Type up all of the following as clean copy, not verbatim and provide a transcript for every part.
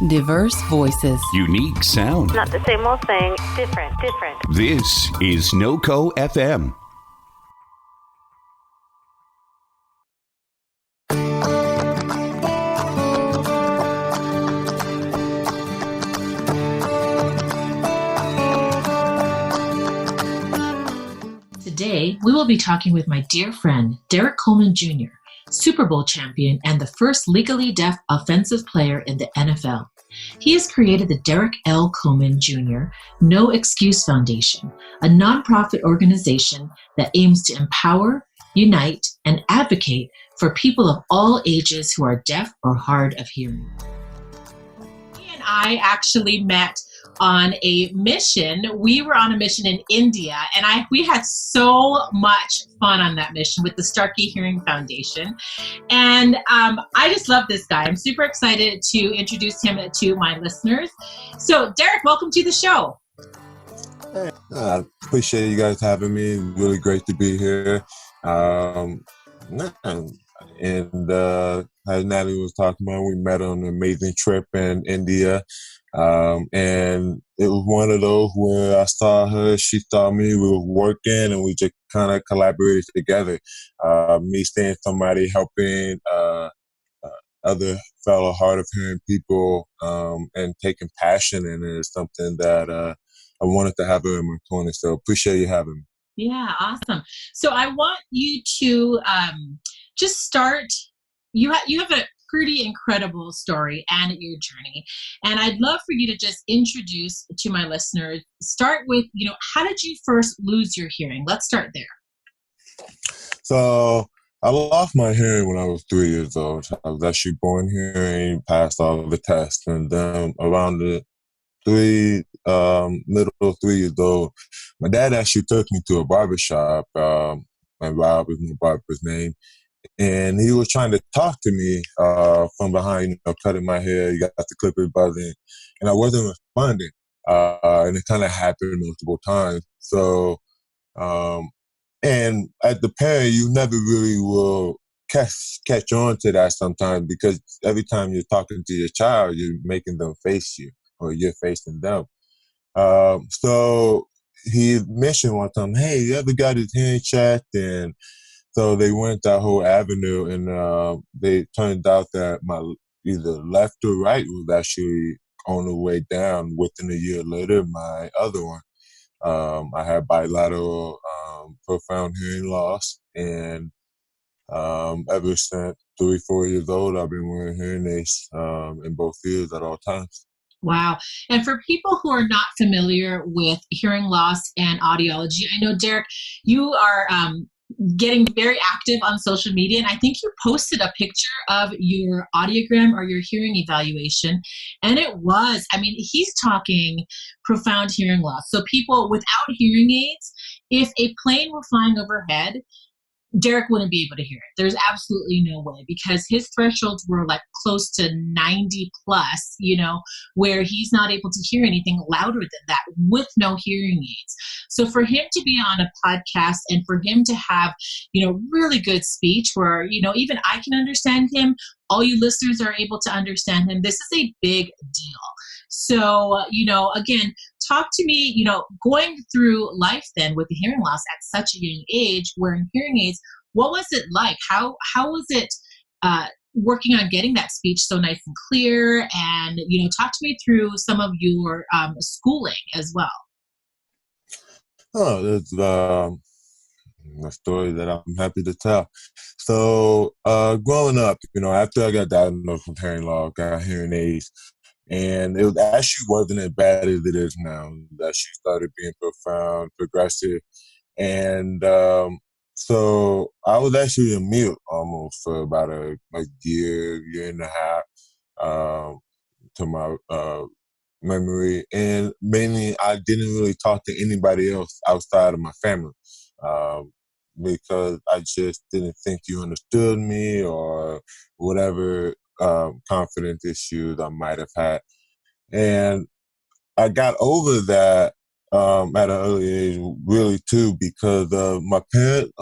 Diverse voices. Unique sound. Not the same old thing, different. This is NoCo FM. Today, we will be talking with my dear friend, Derrick Coleman Jr., Super Bowl champion and the first legally deaf offensive player in the NFL. He has created the Derrick L. Coleman Jr. No Excuse Foundation, a nonprofit organization that aims to empower, unite, and advocate for people of all ages who are deaf or hard of hearing. He and I actually met on a mission. We were on a mission in India, and we had so much fun on that mission with the Starkey Hearing Foundation. And I just love this guy. I'm super excited to introduce him to my listeners. So, Derrick, welcome to the show. Hey, I appreciate you guys having me. Really great to be here. And as Natalie was talking about, we met on an amazing trip in India. And it was one of those where I saw her, she saw me, we were working, and we just kind of collaborated together. Me seeing somebody helping other fellow hard of hearing people and taking passion in it is something that I wanted to have her in my corner. So appreciate you having me. Yeah, awesome. So I want you to just start. You have a pretty incredible story and your journey. And I'd love for you to just introduce to my listeners, start with, how did you first lose your hearing? Let's start there. So I lost my hearing when I was 3 years old. I was actually born hearing, passed all the tests. And then around the middle 3 years old, my dad actually took me to a barbershop. And Rob is my barber's name. And he was trying to talk to me from behind, cutting my hair. You got the clippers buzzing. And I wasn't responding. And it kind of happened multiple times. So, and as the parent, you never really will catch on to that sometimes, because every time you're talking to your child, you're making them face you or you're facing them. So he mentioned one time, hey, you ever got his hearing checked? And so they went that whole avenue, and they turned out that my either left or right was actually on the way down. Within a year later, my other one, I had bilateral profound hearing loss, and ever since 3-4 years old, I've been wearing hearing aids in both ears at all times. Wow. And for people who are not familiar with hearing loss and audiology, I know, Derrick, you are getting very active on social media, and I think you posted a picture of your audiogram or your hearing evaluation, and he's talking profound hearing loss. So people without hearing aids, if a plane were flying overhead, Derrick wouldn't be able to hear it. There's absolutely no way, because his thresholds were like close to 90 plus, where he's not able to hear anything louder than that with no hearing aids. So for him to be on a podcast and for him to have, really good speech where, even I can understand him, all you listeners are able to understand him, this is a big deal. So, again, talk to me, going through life then with the hearing loss at such a young age, wearing hearing aids, what was it like? How was it working on getting that speech so nice and clear? And, talk to me through some of your schooling as well. Oh, it's a story that I'm happy to tell. So, growing up, after I got diagnosed with hearing loss, got hearing aids, and it actually wasn't as bad as it is now. It actually started being profound, progressive. And so I was actually a mute almost for about a year and a half to my memory. And mainly I didn't really talk to anybody else outside of my family because I just didn't think you understood me or whatever confidence issues I might have had. And I got over that at an early age, really too, because my parents,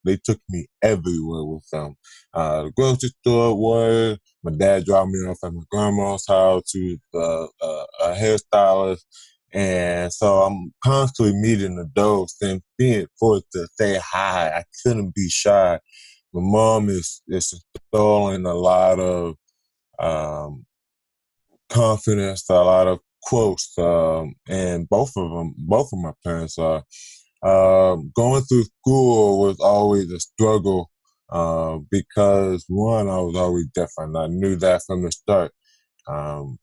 they took me everywhere with them. The grocery store, work. My dad dropped me off at my grandma's house, who's a hairstylist. And so I'm constantly meeting adults and being forced to say hi. I couldn't be shy. My mom is installing a lot of um, confidence, a lot of quotes, and both of my parents are. Going through school was always a struggle because one, I was always different. I knew that from the start.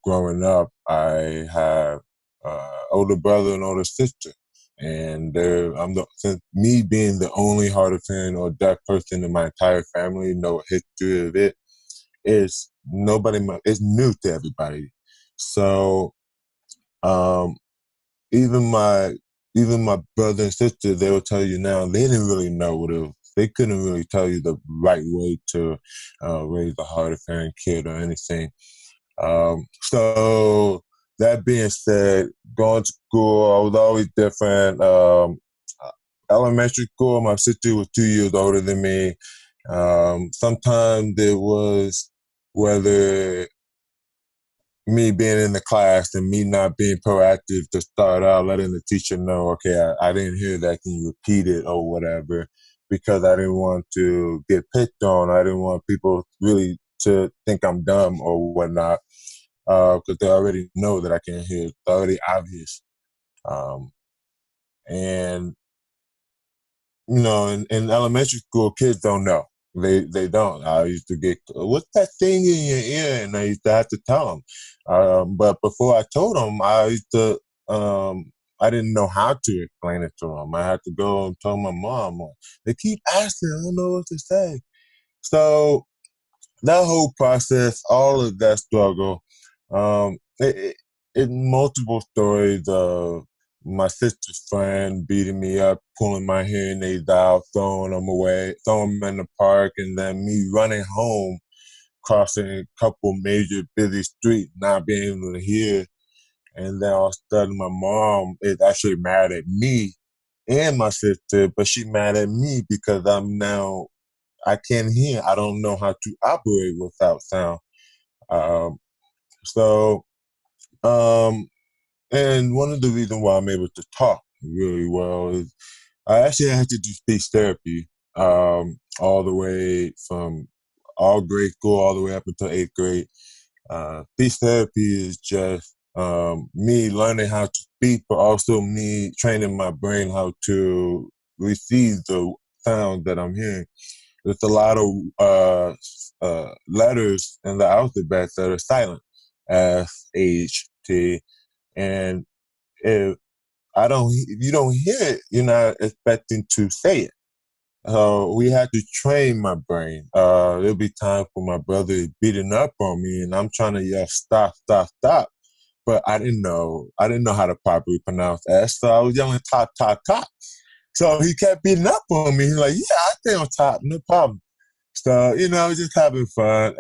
Growing up, I have older brother and older sister, and since me being the only hard of hearing or deaf person in my entire family, no history of it. It's new to everybody. So um, even my even my brother and sister, they will tell you now they didn't really know what it was. They couldn't really tell you the right way to raise a hard of hearing kid or anything. So that being said, going to school, I was always different. Elementary school, my sister was 2 years older than me. Sometimes it was whether me being in the class and me not being proactive to start out, letting the teacher know, okay, I didn't hear that, can you repeat it or whatever, because I didn't want to get picked on. I didn't want people really to think I'm dumb or whatnot, because they already know that I can't hear. It's already obvious. Um, and in elementary school, kids don't know. They don't. I used to get, what's that thing in your ear? And I used to have to tell them. But before I told them, I didn't know how to explain it to them. I had to go and tell my mom. They keep asking, I don't know what to say. So that whole process, all of that struggle, it multiple stories of my sister's friend beating me up, pulling my hearing aids out, throwing them away, throwing them in the park, and then me running home, crossing a couple major busy streets, not being able to hear. And then all of a sudden, my mom is actually mad at me and my sister, but she mad at me because I can't hear. I don't know how to operate without sound. Um, so, um, and one of the reasons why I'm able to talk really well is I actually had to do speech therapy all the way from all grade school all the way up until eighth grade. Speech therapy is just me learning how to speak, but also me training my brain how to receive the sound that I'm hearing. There's a lot of letters in the alphabet that are silent, F, H, T, and if if you don't hear it, you're not expecting to say it. We had to train my brain. There'll be time for my brother beating up on me, and I'm trying to yell stop, stop, stop, but I didn't know how to properly pronounce S, so I was yelling top, top, top. So he kept beating up on me. He's like, yeah, I stay on top, no problem. So, just having fun.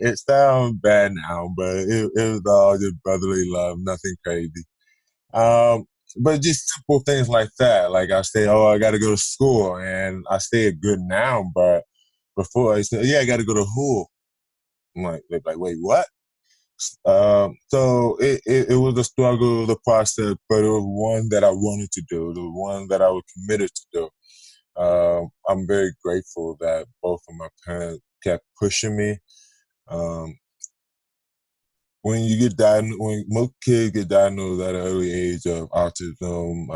It sounds bad now, but it was all just brotherly love, nothing crazy. Um, but just simple things like that. Like I say, oh, I got to go to school, and I say it good now, but before I said, yeah, I got to go to who? They're like, wait, what? So it was a struggle, the process, but it was one that I wanted to do, the one that I was committed to do. I'm very grateful that both of my parents kept pushing me. Um, when most kids get diagnosed at an early age of autism,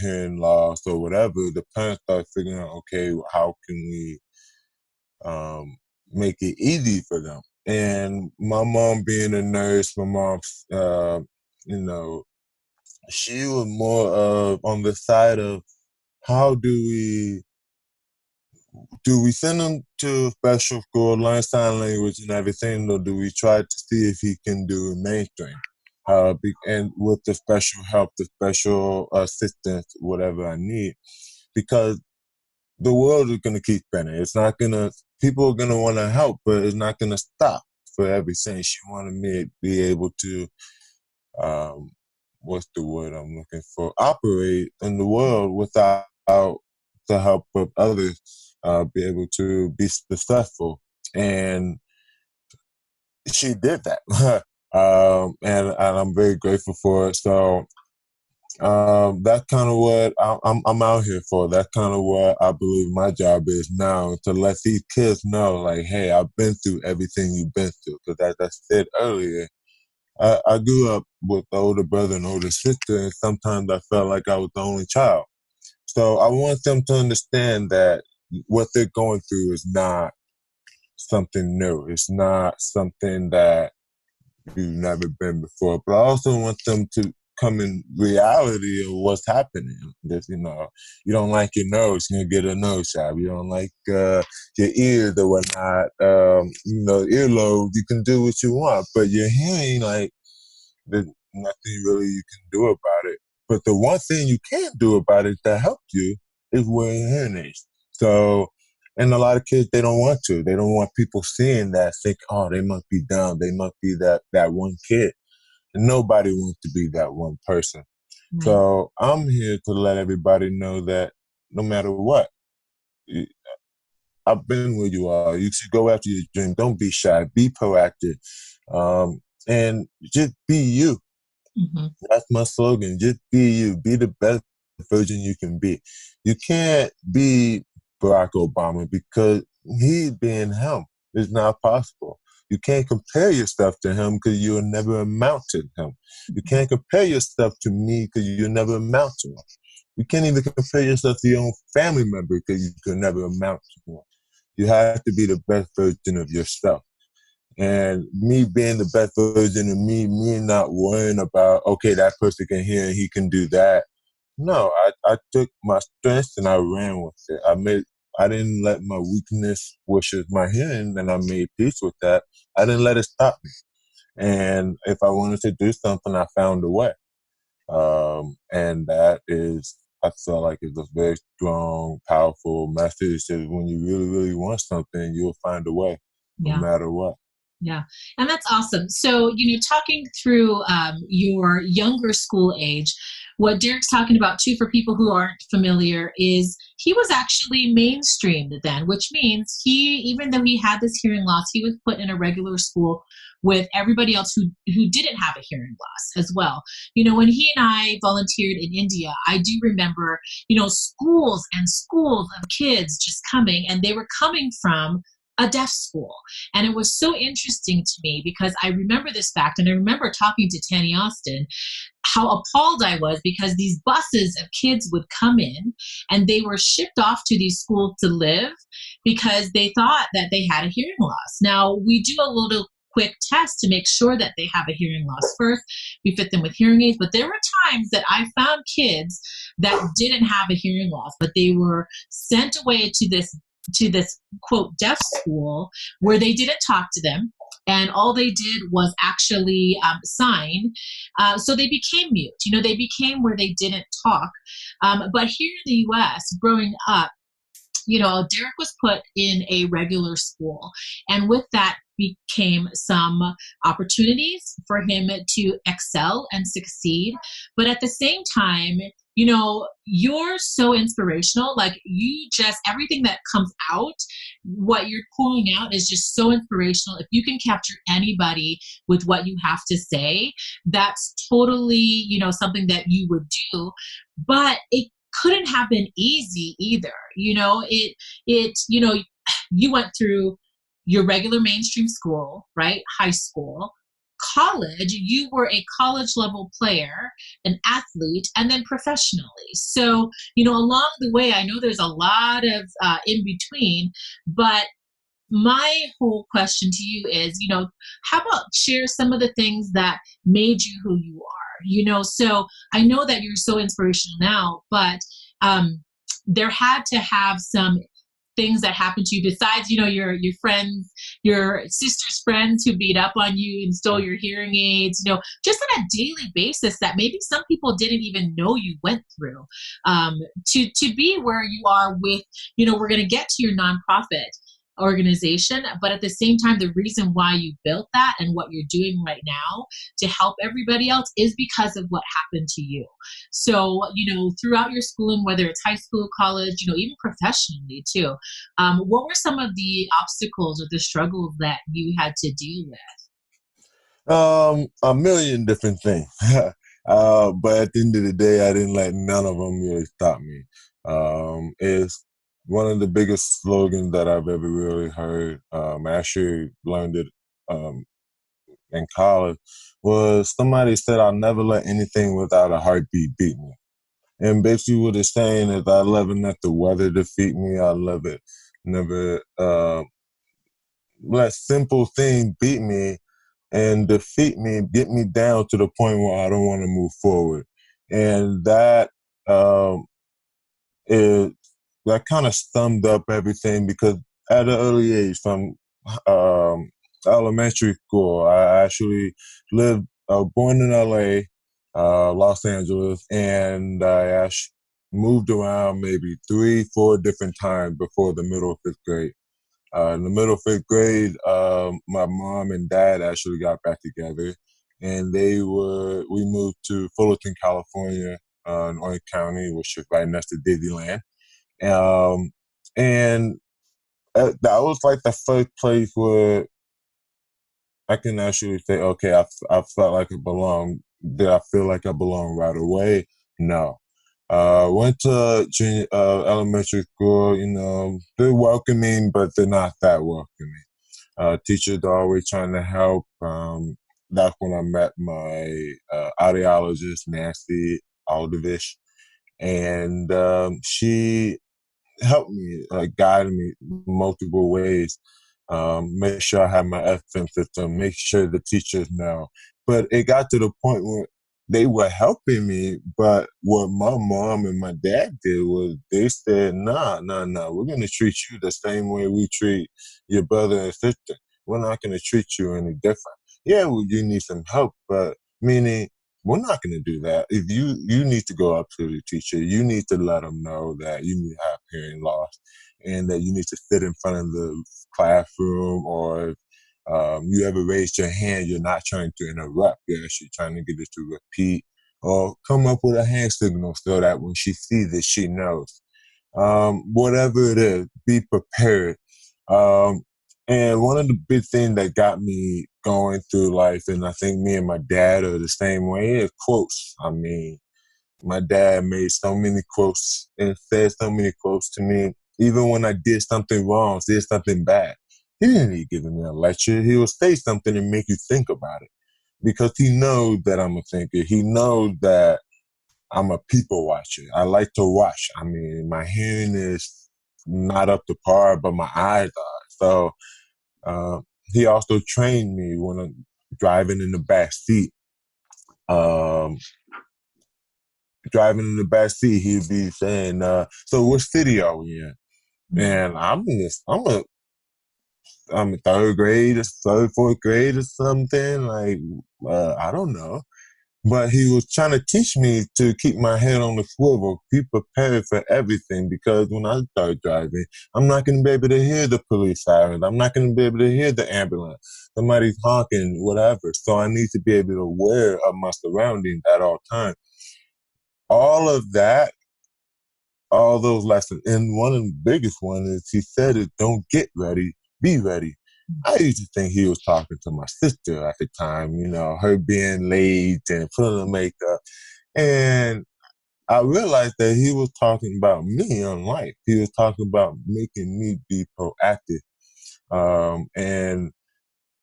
hearing loss, or whatever, the parents start figuring out, okay, how can we make it easy for them? And my mom being a nurse, my mom, you know, she was more of on the side of how do we send him to special school, learn sign language and everything, or do we try to see if he can do mainstream? And with the special help, the special assistance, whatever I need, because the world is going to keep spinning. It's not going to, people are going to want to help, but it's not going to stop for everything. She wanted me to be able to um, what's the word I'm looking for? Operate in the world without the help of others, be able to be successful. And she did that. And I'm very grateful for it. So that's kind of what I'm out here for. That's kind of what I believe my job is now, to let these kids know, like, hey, I've been through everything you've been through. Because as I said earlier, I grew up with an older brother and older sister, and sometimes I felt like I was the only child. So I want them to understand that what they're going through is not something new. It's not something that you've never been before. But I also want them to come in reality of what's happening. That, you don't like your nose, you're going to get a nose job. You don't like your ears or whatnot, earlobes, you can do what you want. But your hearing, like, there's nothing really you can do about it. But the one thing you can do about it that helps you is wearing hearing aids. So, and a lot of kids, they don't want to. They don't want people seeing that, think, oh, they must be down. They must be that one kid. And nobody wants to be that one person. Right. So I'm here to let everybody know that no matter what, I've been where you are. You should go after your dream. Don't be shy. Be proactive. And just be you. Mm-hmm. That's my slogan. Just be you. Be the best version you can be. You can't be Barack Obama because he's being him. It's not possible. You can't compare yourself to him because you'll never amount to him. You can't compare yourself to me because you'll never amount to him. You can't even compare yourself to your own family member because you could never amount to him. You have to be the best version of yourself. And me being the best version of me not worrying about, okay, that person can hear and he can do that. No, I took my strengths and I ran with it. I didn't let my weakness, which is my hearing, and I made peace with that. I didn't let it stop me. And if I wanted to do something, I found a way. And that is, I feel like it's a very strong, powerful message that when you really, really want something, you'll find a way, no matter what. Yeah. And that's awesome. So, talking through your younger school age, what Derrick's talking about too, for people who aren't familiar, is he was actually mainstreamed then, which means even though he had this hearing loss, he was put in a regular school with everybody else who didn't have a hearing loss as well. When he and I volunteered in India, I do remember, schools and schools of kids just coming, and they were coming from a deaf school. And it was so interesting to me because I remember this fact, and I remember talking to Tanny Austin, how appalled I was because these buses of kids would come in and they were shipped off to these schools to live because they thought that they had a hearing loss. Now, we do a little quick test to make sure that they have a hearing loss first. We fit them with hearing aids, but there were times that I found kids that didn't have a hearing loss, but they were sent away to this quote deaf school where they didn't talk to them, and all they did was actually sign. So they became mute. They became where they didn't talk. But here in the U.S., growing up, Derrick was put in a regular school, and with that became some opportunities for him to excel and succeed. But at the same time, you're so inspirational. Like, everything that comes out, what you're pulling out is just so inspirational. If you can capture anybody with what you have to say, that's totally, something that you would do. But it couldn't have been easy either. You went through your regular mainstream school, right? High school. College, you were a college level player, an athlete, and then professionally. So, along the way, I know there's a lot of in between, but my whole question to you is, how about share some of the things that made you who you are? So I know that you're so inspirational now, but there had to have some things that happened to you besides, your friends, your sister's friends who beat up on you and stole your hearing aids, just on a daily basis that maybe some people didn't even know you went through, to be where you are with, we're going to get to your nonprofit organization, but at the same time, the reason why you built that and what you're doing right now to help everybody else is because of what happened to you. So, throughout your schooling, whether it's high school, college, even professionally too, what were some of the obstacles or the struggles that you had to deal with? A million different things. But at the end of the day, I didn't let none of them really stop me. It's one of the biggest slogans that I've ever really heard. I actually learned it um, in college. Was somebody said, "I'll never let anything without a heartbeat beat me." And basically, what it's saying is, I never let the weather defeat me. I love it. Never let simple things beat me and defeat me, get me down to the point where I don't want to move forward. And um, is that kind of summed up everything, because at an early age, from um, elementary school, I actually lived, born in LA, Los Angeles, and I actually moved around maybe 3, 4 different times before the middle of 5th grade. In the middle of 5th grade, my mom and dad actually got back together, and we moved to Fullerton, California, in Orange County, which is right next to Disneyland. Um, and that was like the first place where I can actually say, okay, I felt like it belonged. Did I feel like I belonged right away? No. Went to elementary school, they're welcoming, but they're not that welcoming. Teachers are always trying to help. That's when I met my audiologist, Nancy Aldovich, and she helped me, guided me multiple ways. Make sure I have my FM system, make sure the teachers know. But it got to the point where they were helping me, but what my mom and my dad did was they said, nah, we're going to treat you the same way we treat your brother and sister. We're not going to treat you any different. Yeah, well, you need some help, but meaning we're not going to do that. If you need to go up to the teacher, you need to let them know that you have hearing loss and that you need to sit in front of the classroom, or if you ever raised your hand, you're not trying to interrupt, you're actually trying to get it to repeat, or come up with a hand signal so that when she sees it, she knows. Whatever it is, be prepared. Um, and one of the big things that got me going through life, and I think me and my dad are the same way, is quotes. I mean, my dad made so many quotes and said so many quotes to me, even when I did something wrong, did something bad. He didn't need giving me a lecture. He would say something and make you think about it, because he knows that I'm a thinker. He knows that I'm a people watcher. I like to watch. I mean, my hearing is not up to par, but my eyes are. So uh, he also trained me when I'm driving in the back seat. Um, Driving in the back seat, he'd be saying, "So what city are we in?" And I'm in 3rd grade, or 4th grade, or something like, I don't know. But he was trying to teach me to keep my head on the swivel, be prepared for everything, because when I start driving, I'm not going to be able to hear the police sirens. I'm not going to be able to hear the ambulance. Somebody's honking, whatever. So I need to be able to aware of my surroundings at all times. All of that, all those lessons. And one of the biggest ones is, he said it, don't get ready, be ready. I used to think he was talking to my sister at the time, her being late and putting on makeup. And I realized that he was talking about me on life. He was talking about making me be proactive. And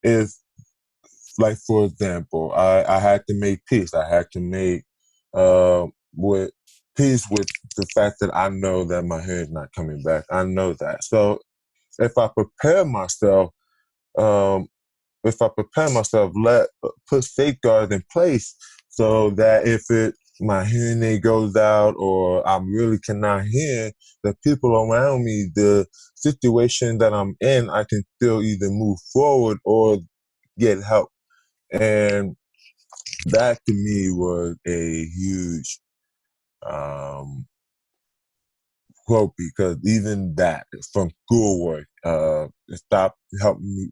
if, like, for example, I had to make peace. I had to make with peace with the fact that I know that my hair is not coming back. I know that. So if I prepare myself, um, put safeguards in place, so that if my hearing aid goes out, or I really cannot hear, the people around me, the situation that I'm in, I can still either move forward or get help. And that to me was a huge um, quote, because even that from schoolwork, stop helping me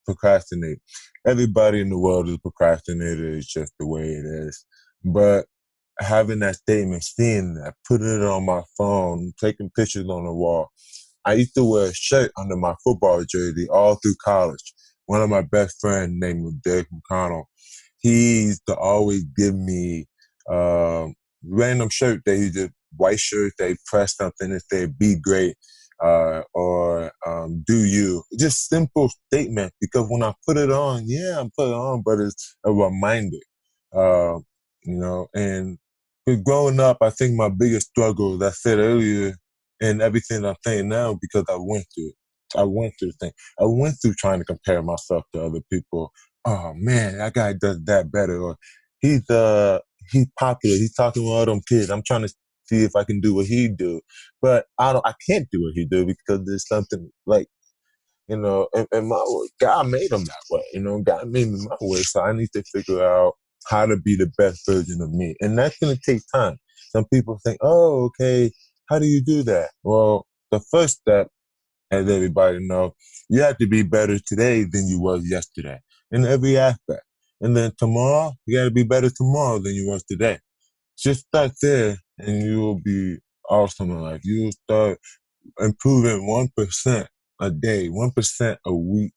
procrastinate. Everybody in the world is a procrastinator. It's just the way it is. But having that statement, seeing that, putting it on my phone, taking pictures on the wall. I used to wear a shirt under my football jersey all through college. One of my best friends named was Derrick Coleman. He used to always give me random shirt that he did, white shirt, they press something and say, be great, or do you. Just simple statement, because when I put it on, yeah, I put it on, but it's a reminder, uh, and growing up, I think my biggest struggle, as I said earlier, and everything I'm saying now, because I went through it. I went through the thing. I went through trying to compare myself to other people. Oh man, that guy does that better. Or he's popular. He's talking with all them kids. I'm trying to see if I can do what he do. But I can't do what he do, because there's something like, in my way. God made him that way. God made me my way. So I need to figure out how to be the best version of me. And that's going to take time. Some people think, oh, okay, how do you do that? Well, the first step, as everybody knows, you have to be better today than you was yesterday in every aspect. And then tomorrow, you got to be better tomorrow than you was today. Just start there and you will be awesome in life. You will start improving 1% a day, 1% a week,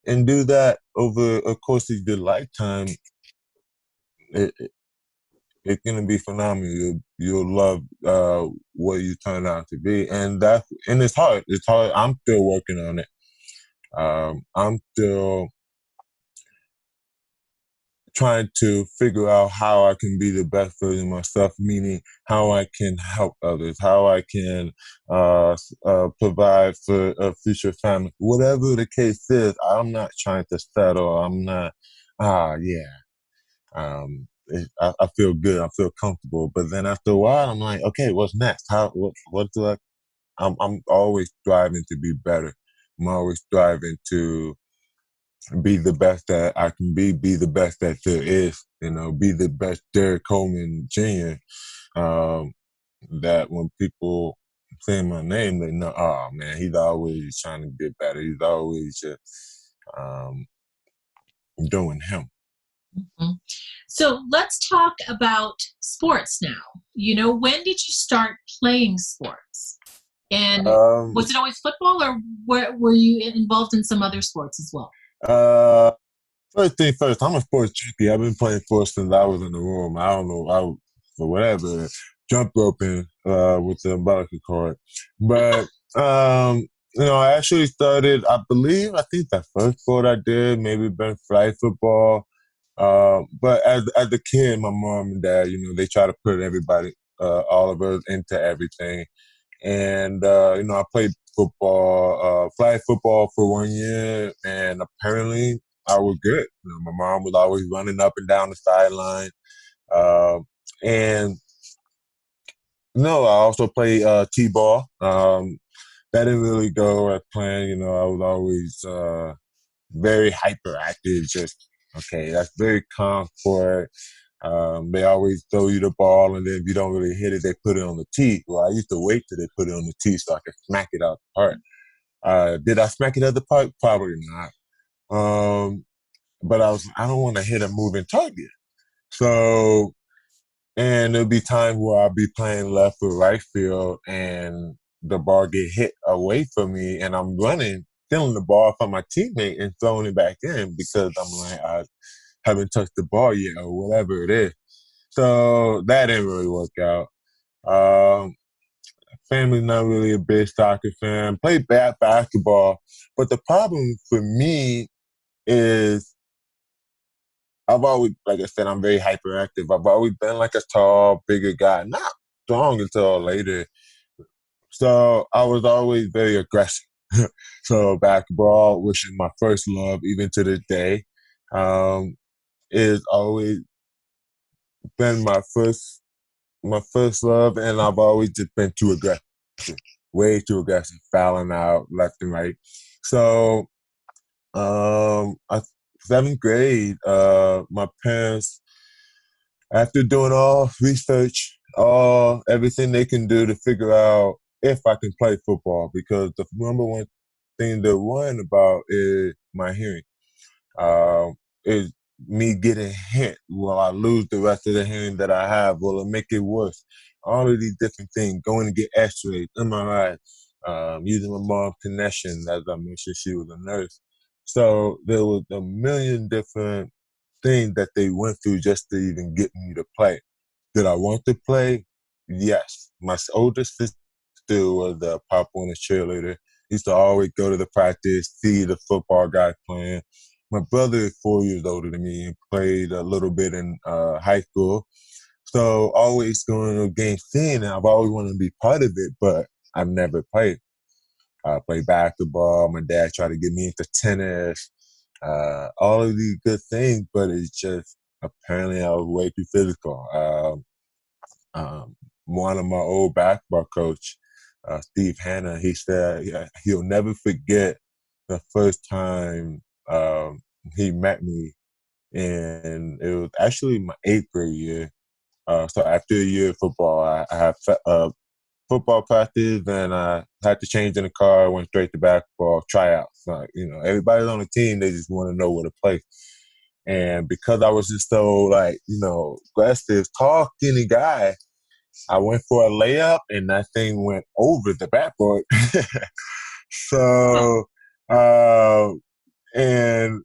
and do that over a course of your lifetime. It's gonna be phenomenal. You'll love what you turn out to be, and it's hard. It's hard. I'm still working on it. I'm still trying to figure out how I can be the best version of myself, meaning how I can help others, how I can provide for a future family. Whatever the case is, I'm not trying to settle. I'm not, yeah. I feel good. I feel comfortable. But then after a while, I'm like, okay, what's next? What do I'm always striving to be better. I'm always striving to be the best that I can be the best that there is, be the best Derrick Coleman Jr. That when people say my name, they know, oh man, he's always trying to get better. He's always just doing him. Mhm. So let's talk about sports now. When did you start playing sports? And was it always football, or were you involved in some other sports as well? Uh, First thing first, I'm a sports junkie. I've been playing sports since I was in the room. I don't know, or whatever, jump roping with the umbilical cord. But I actually started. I think the first sport I did maybe been flag football. But as a kid, my mom and dad, they try to put everybody, all of us, into everything. And I played football, flag football for 1 year, and apparently I was good. My mom was always running up and down the sideline, and no, I also played t-ball. That didn't really go as planned. I was always very hyperactive. Just okay, that's very calm for it. They always throw you the ball, and then if you don't really hit it, they put it on the tee. Well, I used to wait till they put it on the tee so I could smack it out the park. Did I smack it out the park? Probably not. But I don't want to hit a moving target. So, and there'll be times where I'll be playing left or right field, and the ball get hit away from me, and I'm running, stealing the ball from my teammate and throwing it back in, because I'm like, I haven't touched the ball yet, or whatever it is. So that didn't really work out. Um, Family's not really a big soccer fan. Played basketball, but the problem for me is I've always, like I said, I'm very hyperactive. I've always been like a tall, bigger guy, not strong until later. So I was always very aggressive. So basketball, which is my first love, even to this day, um, is always been my first love, and I've always just been too aggressive, way too aggressive, fouling out left and right. So, I, seventh grade, my parents, after doing all research, all everything they can do to figure out if I can play football, because the number one thing they're worrying about is my hearing. Is me getting hit? Will I lose the rest of the hearing that I have? Will it make it worse? All of these different things. Going to get X-rays, MRI, using my mom's connection. As I mentioned, she was a nurse. So there was a million different things that they went through just to even get me to play. Did I want to play? Yes. My oldest sister was a pop on a cheerleader. Used to always go to the practice, see the football guys playing. My brother is 4 years older than me and played a little bit in high school. So always going to games seeing, and I've always wanted to be part of it, but I've never played. I played basketball. My dad tried to get me into tennis. All of these good things, but it's just apparently I was way too physical. One of my old basketball coach, Steve Hanna, he said he'll never forget the first time he met me, and it was actually my 8th grade year. So after a year of football, I had football practice, and I had to change in the car. Went straight to basketball tryouts. Everybody's on the team; they just want to know where to play. And because I was just so aggressive, tall, skinny guy, I went for a layup, and that thing went over the backboard. So, and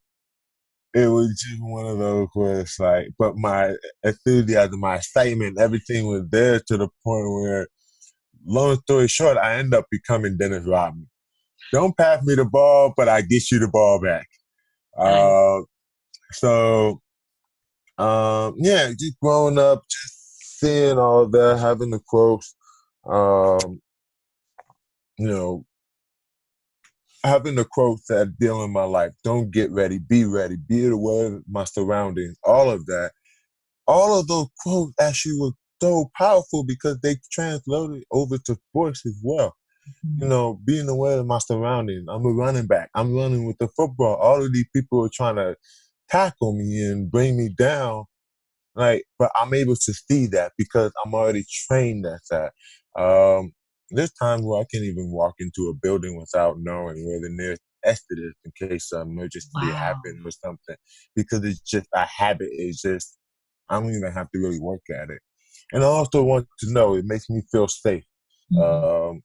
it was just one of those where it's like, but my enthusiasm, my excitement, everything was there to the point where, long story short, I ended up becoming Dennis Rodman. Don't pass me the ball, but I get you the ball back. So, yeah, just growing up, just seeing all that, having the quotes, um, you know, having the quotes that deal in my life. Don't get ready, be aware of my surroundings, all of that. All of those quotes actually were so powerful because they translated over to sports as well. Being aware of my surroundings. I'm a running back. I'm running with the football. All of these people are trying to tackle me and bring me down. But I'm able to see that because I'm already trained at that. There's times where I can't even walk into a building without knowing where the nearest exit is in case an emergency happens or something. Because it's just a habit. It's just, I don't even have to really work at it. And I also want to know, it makes me feel safe. Mm-hmm.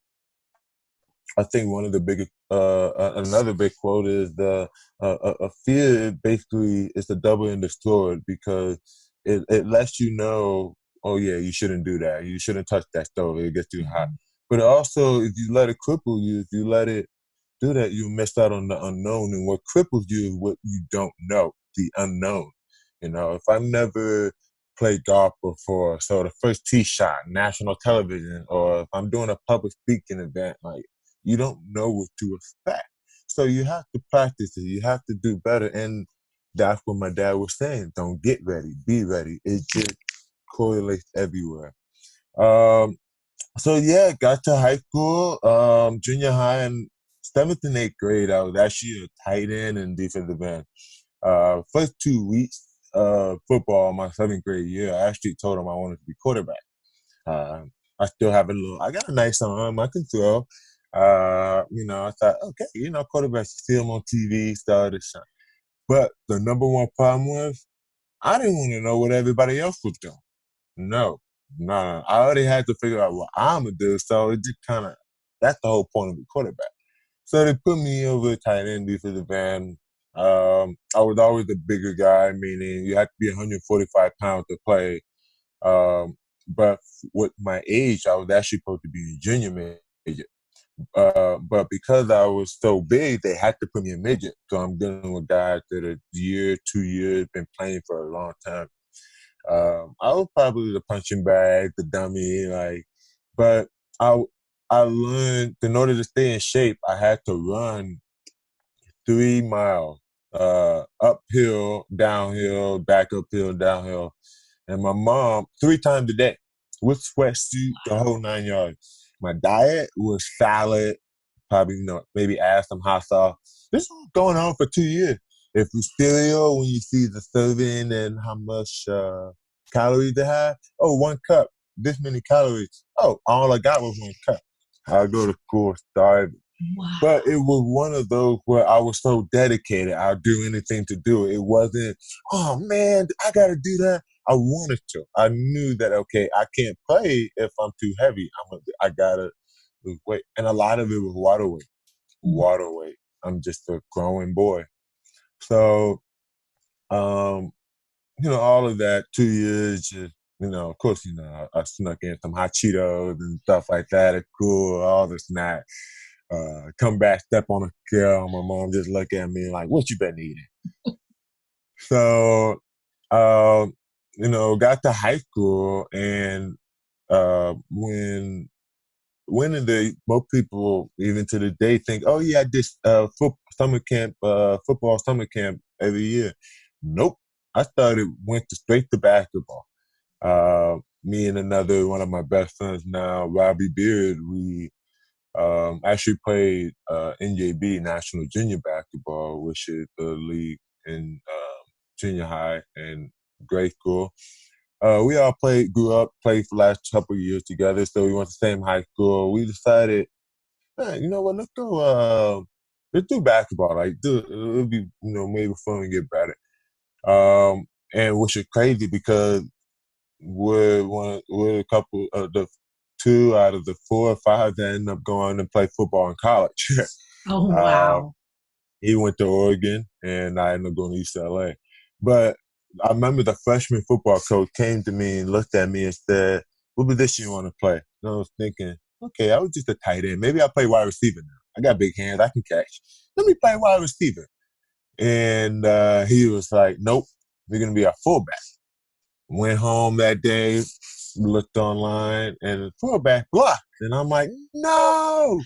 I think one of the biggest, another big quote is a fear basically is a double-edged sword because it lets you know, oh yeah, you shouldn't do that. You shouldn't touch that stove. It gets too hot. But also, if you let it cripple you, if you let it do that, you miss out on the unknown. And what cripples you is what you don't know, the unknown. If I've never played golf before, so the first tee shot, national television, or if I'm doing a public speaking event, you don't know what to expect. So you have to practice it. You have to do better. And that's what my dad was saying. Don't get ready. Be ready. It just correlates everywhere. So yeah, got to high school, junior high, and 7th and 8th grade, I was actually a tight end and defensive end. First 2 weeks of football my 7th grade year, I actually told him I wanted to be quarterback. I still have I got a nice arm, I can throw. I thought, okay, quarterbacks, see them on TV, started to shine. But the number one problem was, I didn't want to know what everybody else was doing. No. I already had to figure out what I'm going to do, so it just that's the whole point of the quarterback. So they put me over tight end defensive end. I was always a bigger guy, meaning you have to be 145 pounds to play. But with my age, I was actually supposed to be a junior major. But because I was so big, they had to put me in midget. So I'm dealing with guys that are year, 2 years, been playing for a long time. I was probably the punching bag, the dummy, but I learned in order to stay in shape, I had to run 3 miles, uphill, downhill, back uphill, downhill. And my mom, 3 times a day, with sweatsuit, the whole 9 yards. My diet was salad, probably, maybe add some hot sauce. This was going on for 2 years. If it's cereal, when you see the serving and how much calories they have, 1 cup, this many calories. Oh, all I got was 1 cup. I go to school starving. Wow. But it was one of those where I was so dedicated, I'll do anything to do it. It wasn't, oh man, I gotta do that. I wanted to. I knew that, okay, I can't play if I'm too heavy. I gotta lose weight. And a lot of it was water weight. Water weight. I'm just a growing boy. So, all of that, 2 years, just, of course, I snuck in some hot Cheetos and stuff like that at school, all the snacks. Come back, step on a scale. My mom just look at me like, "What you been eating?" So, got to high school, and when winning most people even to this day think, "Oh yeah, I did football summer camp every year." Nope, I went straight to basketball. Me and another one of my best friends now, Robbie Beard, we actually played NJB, National Junior Basketball, which is the league in junior high and grade school. We all grew up, played for the last couple of years together, so we went to the same high school. We decided, hey, you know what, let's do basketball. It'll be, maybe fun and get better. And which is crazy because we're a couple of the 2 out of the 4 or 5 that ended up going and play football in college. Oh, uh, wow. he went to Oregon, and I ended up going to UCLA. But I remember the freshman football coach came to me and looked at me and said, "What position you want to play?" And I was thinking, okay, I was just a tight end. Maybe I'll play wide receiver now. I got big hands. I can catch. Let me play wide receiver. And he was like, "Nope, you're going to be a fullback." Went home that day, looked online, and the fullback blocked. And I'm like, no!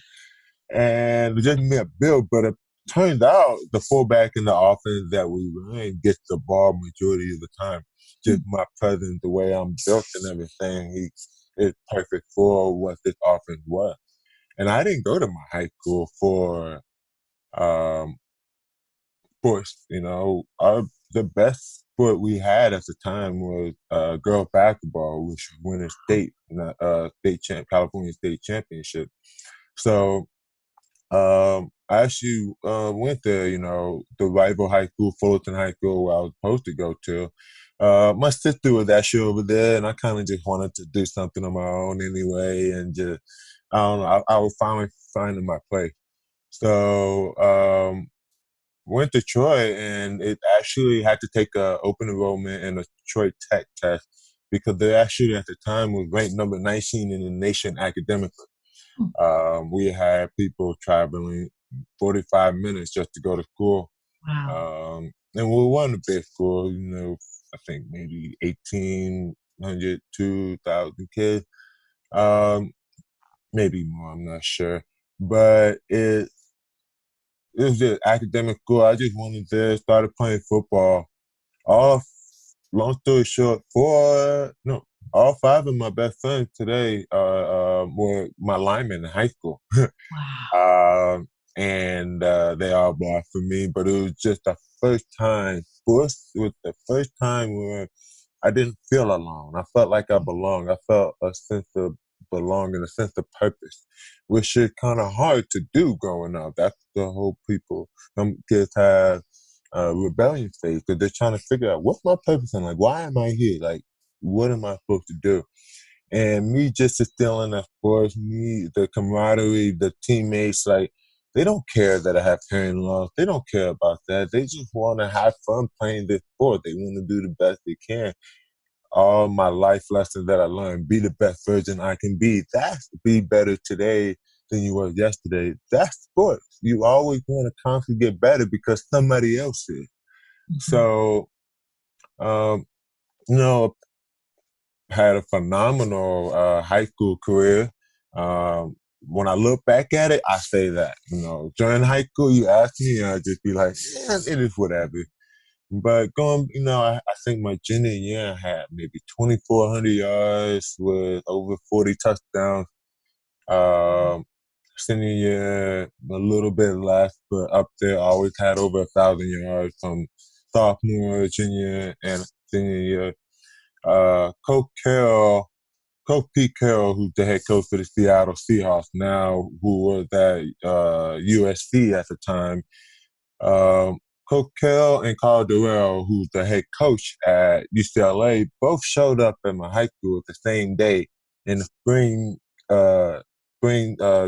And it just made a build, but it turned out the fullback in the offense that we ran gets the ball majority of the time. Just my presence, the way I'm built and everything, it's perfect for what this offense was. And I didn't go to my high school for sports. The best sport we had at the time was girls basketball, which was winning California state championship. So I actually went there, the rival high school, Fullerton High School, where I was supposed to go to. My sister was actually over there, and I kind of just wanted to do something on my own anyway, and just, I don't know, I was finally finding my place. So went to Troy, and it actually had to take a open enrollment and a Troy Tech test because they actually at the time was ranked number 19 in the nation academically. We had people traveling 45 minutes just to go to school. Wow. And we were a big school, I think maybe 1,800, 2,000 kids. Maybe more, I'm not sure. But it was just academic school. I just wanted to started playing football. All long story short, all 5 of my best friends today were my linemen in high school. Wow. And they all bought for me, but it was just the first time. Sports was the first time where I didn't feel alone. I felt like I belonged. I felt a sense of belonging, a sense of purpose, which is kind of hard to do growing up. That's the whole kids have rebellion phase because they're trying to figure out what's my purpose and like, why am I here? Like, what am I supposed to do? And me just instilling that force, me, the camaraderie, the teammates, like, they don't care that I have hearing loss. They don't care about that. They just want to have fun playing this sport. They want to do the best they can. All my life lessons that I learned, be the best version I can be. That's be better today than you were yesterday. That's sports. You always want to constantly get better because somebody else is. So, um, you know, had a phenomenal high school career. When I look back at it, I say that, during high school, you ask me, I'd just be like, yeah, it is whatever. But I think my junior year I had maybe 2,400 yards with over 40 touchdowns. Um, Senior year, a little bit less, but up there, always had over 1,000 yards from sophomore, junior, and senior year. Coach Carroll Coach Pete Carroll, who's the head coach for the Seattle Seahawks now, who was at USC at the time. Coach Carroll and Carl Durrell, who's the head coach at UCLA, both showed up at my high school the same day in the spring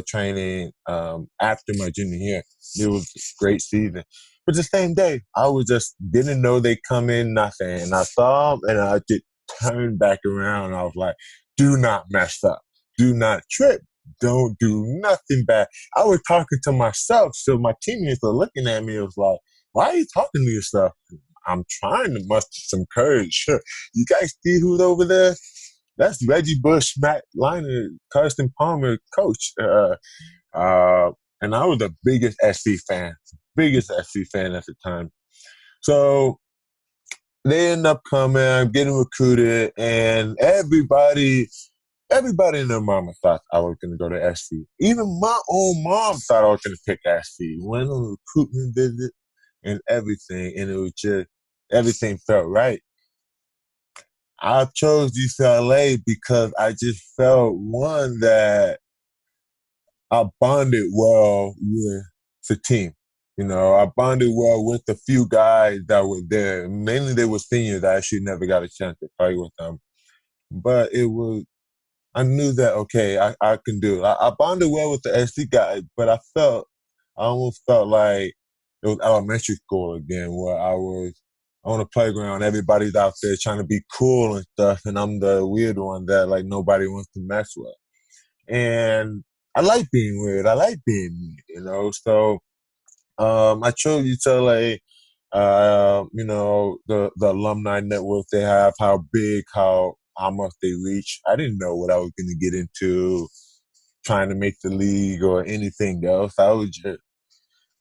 training after my junior year. It was a great season. But the same day, I was just didn't know they come in nothing. And I saw them and I just turned back around and I was like, do not mess up. Do not trip. Don't do nothing bad. I was talking to myself, so my teammates were looking at me. It was like, why are you talking to yourself? I'm trying to muster some courage. You guys see who's over there? That's Reggie Bush, Matt Leinart, Carson Palmer, coach. And I was the biggest SC fan at the time. So they end up coming, I'm getting recruited, and everybody in their mama thought I was going to go to SC. Even my own mom thought I was going to pick SC. Went on a recruitment visit and everything, and it was just, everything felt right. I chose UCLA because I just felt, one, that I bonded well with the team. I bonded well with the few guys that were there. Mainly they were seniors. I actually never got a chance to play with them. But I knew that, okay, I can do it. I bonded well with the SC guys, but I almost felt like it was elementary school again, where I was on the playground, everybody's out there trying to be cool and stuff, and I'm the weird one that, like, nobody wants to mess with. And I like being weird. I like being me, So I chose UCLA. The alumni network they have, how big, how much they reach. I didn't know what I was going to get into trying to make the league or anything else. I was just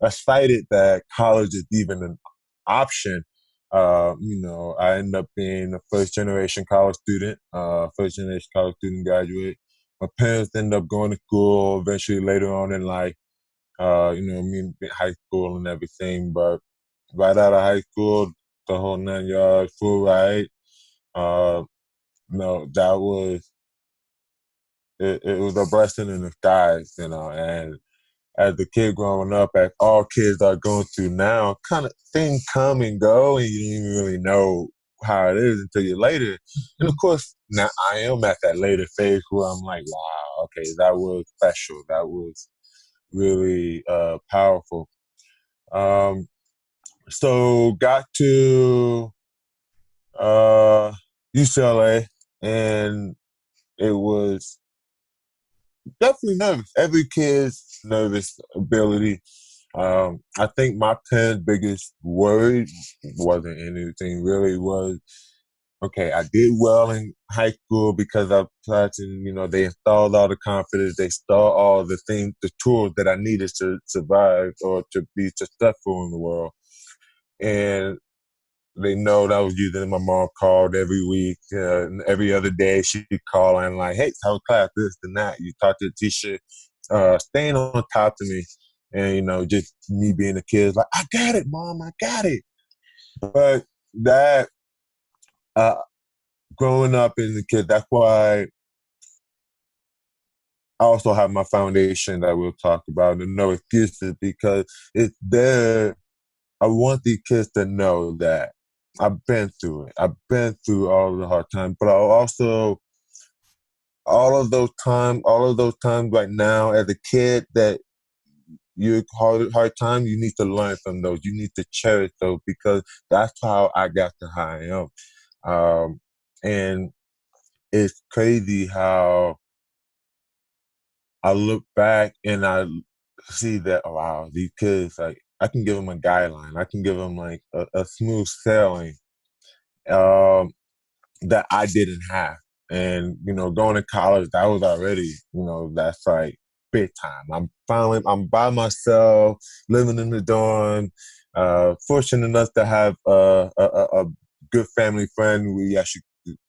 excited that college is even an option. I ended up being a first generation college student graduate. My parents ended up going to school eventually later on in life, me in high school and everything. But right out of high school, the whole 9 yards, full ride. That was it was a blessing in disguise, and as a kid growing up, as all kids are going through now, kind of things come and go, and you don't even really know how it is until you're later. And of course, now I am at that later phase where I'm like, wow, okay, that was special. That was really powerful. So got to UCLA, and it was definitely nervous. Every kid's nervous ability. I think my parents' biggest worry wasn't anything really. Was, okay, I did well in high school because I applied to, they installed all the confidence, they installed all the things, the tools that I needed to survive or to be successful in the world. And they know that I was using. My mom called every week, and every other day she'd call and like, hey, how was class, this and that. You talk to the teacher, staying on top of me. And, just me being a kid, like, I got it, Mom, I got it. But that, growing up as a kid, that's why I also have my foundation that we'll talk about, and No Excuses, because it's there. I want these kids to know that I've been through it. I've been through all of the hard times, but I also, all of those times right now as a kid that you hard time, you need to learn from those. You need to cherish those, because that's how I got to how I am. And it's crazy how I look back and I see that, oh, wow, these kids, like, I can give them a guideline. I can give them like a smooth sailing that I didn't have. And, going to college, that was already, that's like big time. I'm by myself, living in the dorm, fortunate enough to have a good family friend. We actually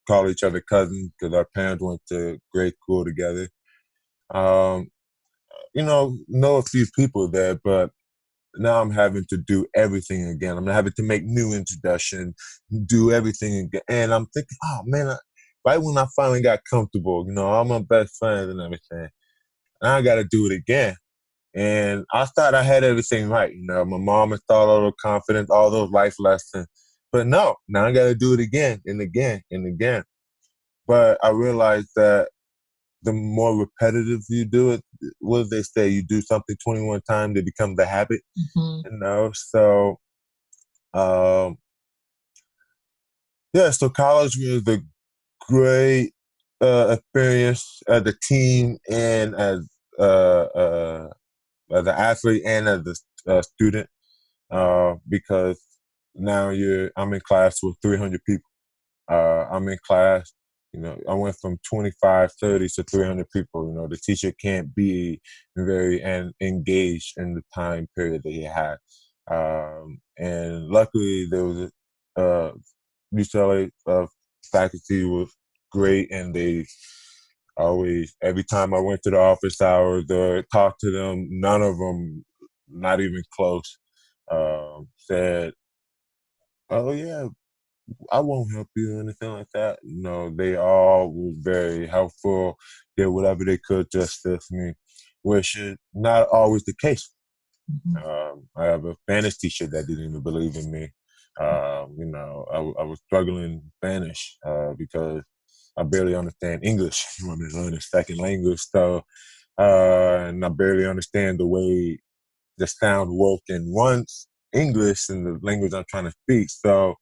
call each other cousins because our parents went to grade school together. Um, know a few people there, but now I'm having to do everything again. I'm having to make new introductions, do everything again. And I'm thinking, oh man, right when I finally got comfortable, all my best friends and everything, now I got to do it again. And I thought I had everything right. My mom installed all the confidence, all those life lessons. But no, now I got to do it again and again and again. But I realized that the more repetitive you do it, what do they say? You do something 21 times, it becomes a habit. So um, so college was a great experience as a team and as an athlete and as a student, because now I'm in class with 300 people. I'm in class, I went from 25, 30 to 300 people. The teacher can't be very engaged in the time period that he had. And luckily there was UCLA faculty was great, and they always, every time I went to the office hours or talked to them, none of them, not even close, said, "Oh yeah, I won't help you," or anything like that. They all were very helpful, did whatever they could to assist me, which is not always the case. I have a Spanish teacher that didn't even believe in me. I was struggling in Spanish because I barely understand English. You want me to learn a second language, so and I barely understand the way the sound work in one's English and the language I'm trying to speak. So,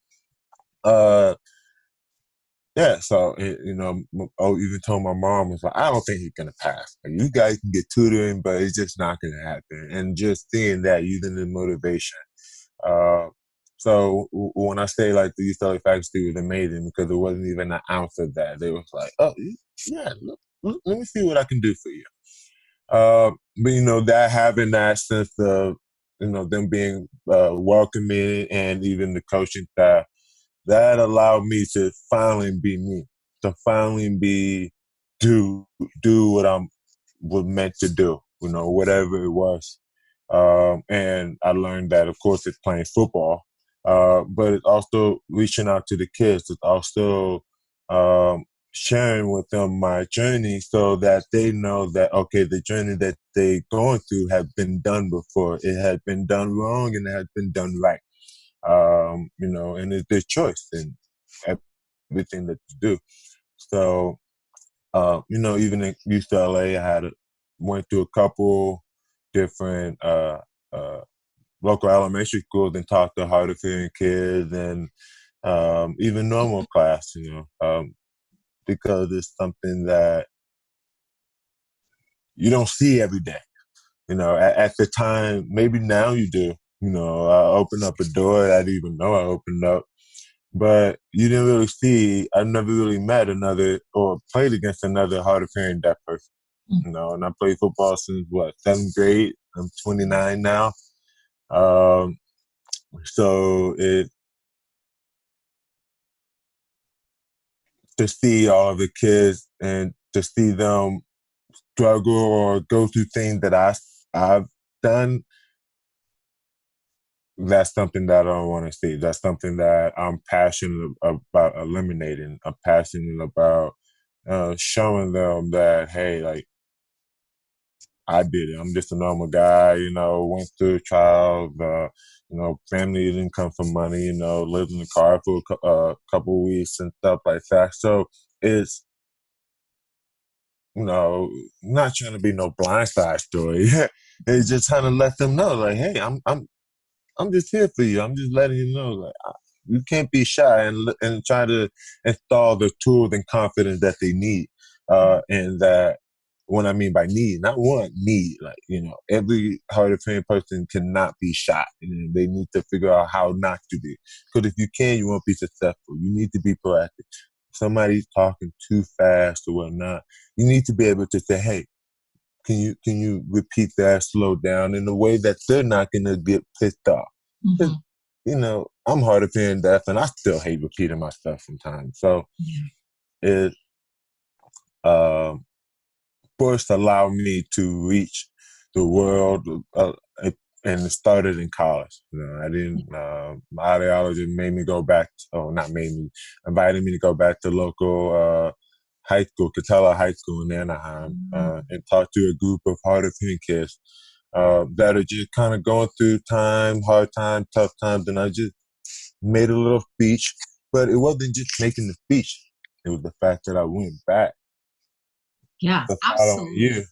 so even told my mom, was like, I don't think he's gonna pass. Like, you guys can get tutoring, but it's just not gonna happen. And just seeing that, using the motivation. So when I say like the UCLA faculty was amazing, because there wasn't even an ounce of that. They was like, "Oh yeah, look, let me see what I can do for you." But that having that sense of them being welcoming, and even the coaching staff, that allowed me to finally be me, to finally do what I'm was meant to do, whatever it was. And I learned that, of course, it's playing football, but it's also reaching out to the kids. It's also sharing with them my journey, so that they know that, okay, the journey that they going through has been done before. It had been done wrong and it has been done right. And it's their choice in everything that you do. So, even in UCLA, went through a couple different uh, local elementary schools and talked to hard of hearing kids, and even normal class, because it's something that you don't see every day. At the time, maybe now you do. I opened up a door that I didn't even know I opened up, but you didn't really see. I've never really met another or played against another hard of hearing deaf person. And I played football since seventh grade. I'm 29 now. Um, so to see all the kids and to see them struggle or go through things that I've done, that's something that I don't want to see. That's something that I'm passionate about eliminating. I'm passionate about showing them that, hey, like, I did it. I'm just a normal guy, went through trials, family didn't come from money, lived in the car for a couple of weeks and stuff like that. So it's, not trying to be no blindside story. It's just trying to let them know, like, hey, I'm just here for you. I'm just letting you know, like, you can't be shy, and try to install the tools and confidence that they need. And that, what I mean by need, not want, need, like, every hard of hearing person cannot be shy. They need to figure out how not to be. Because if you can, you won't be successful. You need to be proactive. If somebody's talking too fast or whatnot, you need to be able to say, hey, can you repeat that, slow down in a way that they're not going to get pissed off. I'm hard of hearing deaf, and I still hate repeating myself sometimes. So it first allowed me to reach the world, and it started in college. I didn't. My ideology made me go back. Not made me. Invited me to go back to local high school, Catella High School in Anaheim, and talk to a group of hard of hearing kids that are just kind of going through hard times, tough times, and I just made a little speech. But it wasn't just making the speech; it was the fact that I went back Yeah, the following absolutely. year.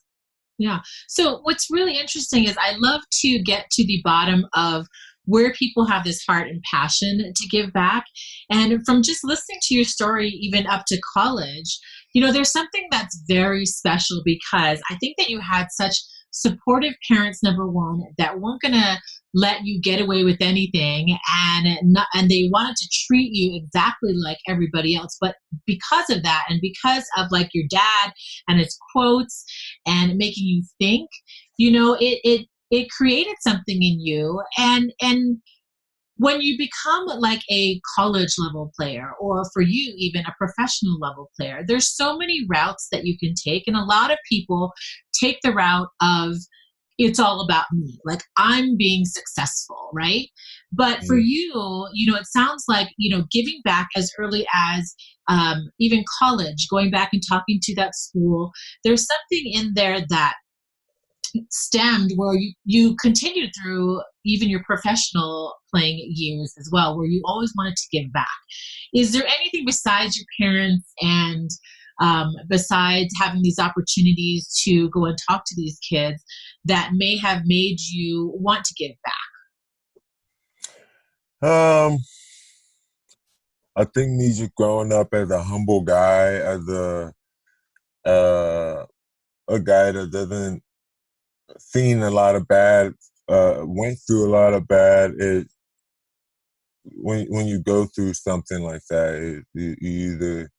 Yeah. So what's really interesting is I love to get to the bottom of where people have this heart and passion to give back. And from just listening to your story, even up to college, there's something that's very special because I think that you had such supportive parents, number one, that weren't going to let you get away with anything and they wanted to treat you exactly like everybody else. But because of that, and because of like your dad and his quotes and making you think, it created something in you. And when you become like a college level player, or for you even a professional level player, there's so many routes that you can take, and a lot of people take the route of it's all about me, like I'm being successful, right? But for you, it sounds like giving back as early as even college, going back and talking to that school, there's something in there that stemmed where you continued through even your professional playing years as well, where you always wanted to give back. Is there anything besides your parents and besides having these opportunities to go and talk to these kids that may have made you want to give Um, I think me just growing up as a humble guy, as uh, a guy that doesn't seen a lot of bad, went through a lot of bad. When you go through something like that, you either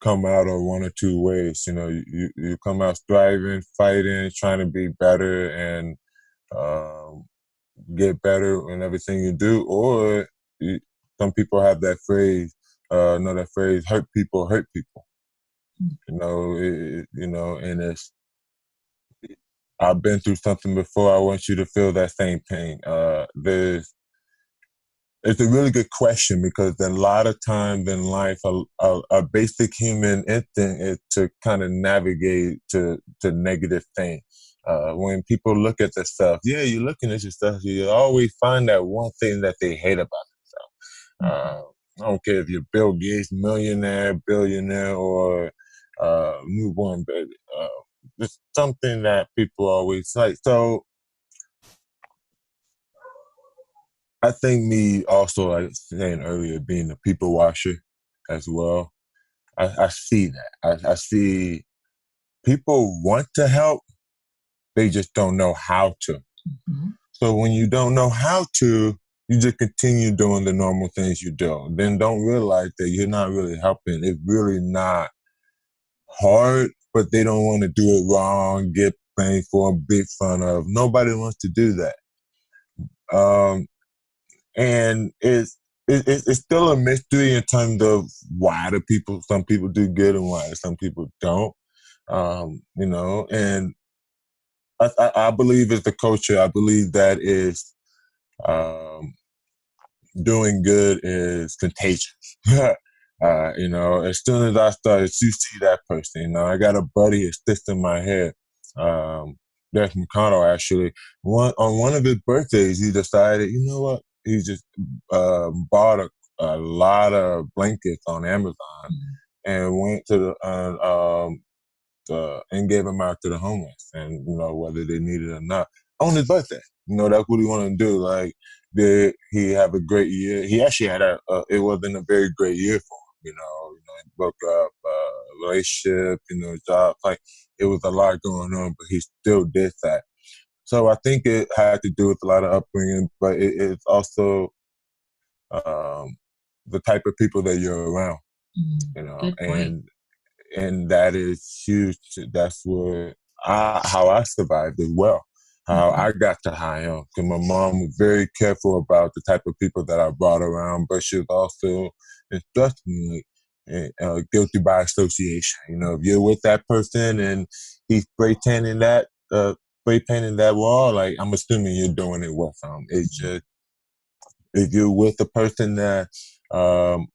come out of one or two ways. You come out striving, fighting, trying to be better, and um, get better in everything you do, or you, some people have that phrase, know that phrase, hurt people. And I've been through something before. I want you to feel that same pain. It's a really good question because a lot of times in life, a basic human instinct is to kind of navigate to negative things. When people look at themselves, yeah, you're looking at yourself, you always find that one thing that they hate about themselves. I don't care if you're Bill Gates, millionaire, billionaire, or newborn baby. It's something that people always like. So I think me also, like saying earlier, being a people watcher as well. I see that. I see people want to help, they just don't know how to. back? So when you don't know how to, you just continue doing the normal things you do. Then don't realize that you're not really helping. It's really not hard, but they don't want to do it wrong, get blamed for, big fun of. Nobody wants to do that. And it's still a mystery in terms of why some people do good and why some people don't. And I believe it's the culture. I believe that is um, doing good is contagious. As soon as I started to see that person, I got a buddy that sticks in my head. Derrick McConnell, actually, on one of his birthdays, he decided, you know what? He just bought a lot of blankets on Amazon and went to and gave them out to the homeless, and whether they needed it or not, on his birthday. That's what he wanted to do. Like, did he have a great year? He actually had it wasn't a very great year for him. He broke up relationship, job. Like, it was a lot going on, but he still did that. So I think it had to do with a lot of upbringing, but it's also um, the type of people that you're around. Good point. And that is huge. That's how I survived as well. How I got to high up. Because my mom was very careful about the type of people that I brought around, but she was also instructing me, guilty by association. If you're with that person and he's spray tanning that, spray painting that wall, like I'm assuming you're doing it with them. It's just if you're with a person that um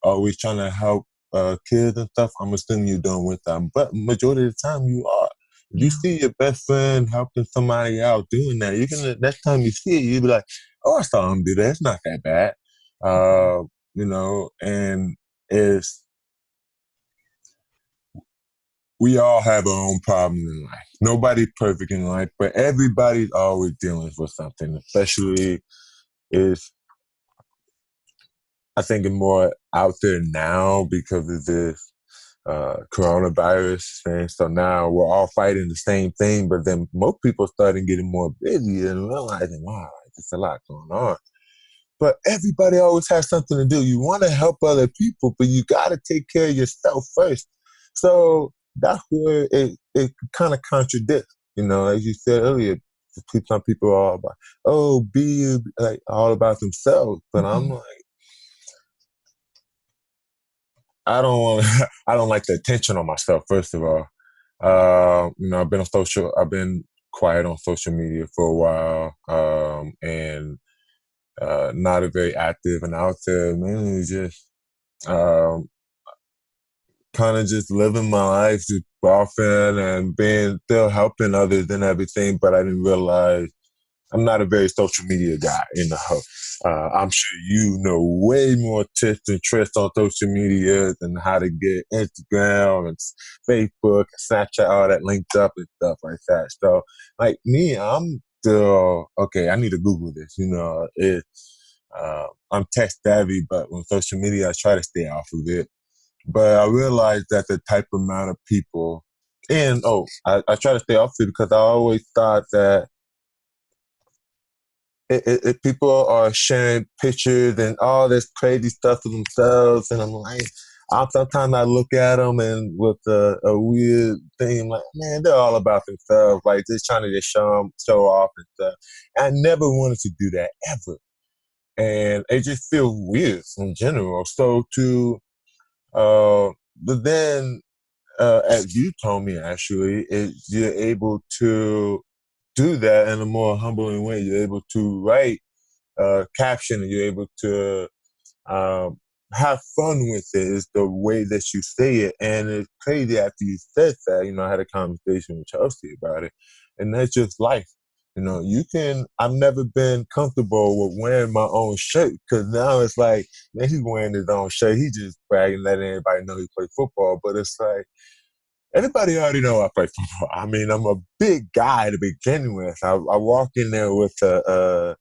always trying to help kids and stuff, I'm assuming you're doing with them. But majority of the time you are. If you Yeah. see your best friend helping somebody out doing that, you can next time you see it, you'll be like, oh, I saw him do that. It's not that bad. And it's we all have our own problems in life. Nobody's perfect in life, but everybody's always dealing with something, especially is I think it's more out there now because of this coronavirus thing. So now we're all fighting the same thing, but then most people starting getting more busy and realizing, wow, there's a lot going on. But everybody always has something to do. You want to help other people, but you got to take care of yourself first. So that's where it kind of contradicts. As you said earlier, some people are all about, be like all about themselves. But I'm Mhm. like, I don't want. I don't like the attention on myself. First of all, I've been quiet on social media for a while, and not a very active and out there. Mainly just um, kind of just living my life, just golfing and being still helping others and everything. But I didn't realize I'm not a very social media guy. I'm sure you know way more tips and tricks on social media and how to get Instagram and Facebook and Snapchat, all that linked up and stuff like that. So, like me, I'm still okay. I need to Google this. I'm tech savvy, but on social media, I try to stay off of it. But I realized that the type amount of people, and I try to stay off it because I always thought that people are sharing pictures and all this crazy stuff of themselves, and I'm like, sometimes I look at them and with a weird thing, I'm like, man, they're all about themselves, like just trying to just show off and stuff. I never wanted to do that ever, and it just feels weird in general. So but then as you told me, actually, you're able to do that in a more humbling way. You're able to write caption, and you're able to um, have fun with it. Is the way that you say it, and it's crazy. After you said that, I had a conversation with Chelsea about it, and that's just life. You can. I've never been comfortable with wearing my own shirt because now it's like, man, he's wearing his own shirt. He just bragging, letting everybody know he plays football. But it's like everybody already know I play football. I mean, I'm a big guy to begin with. I walk in there with a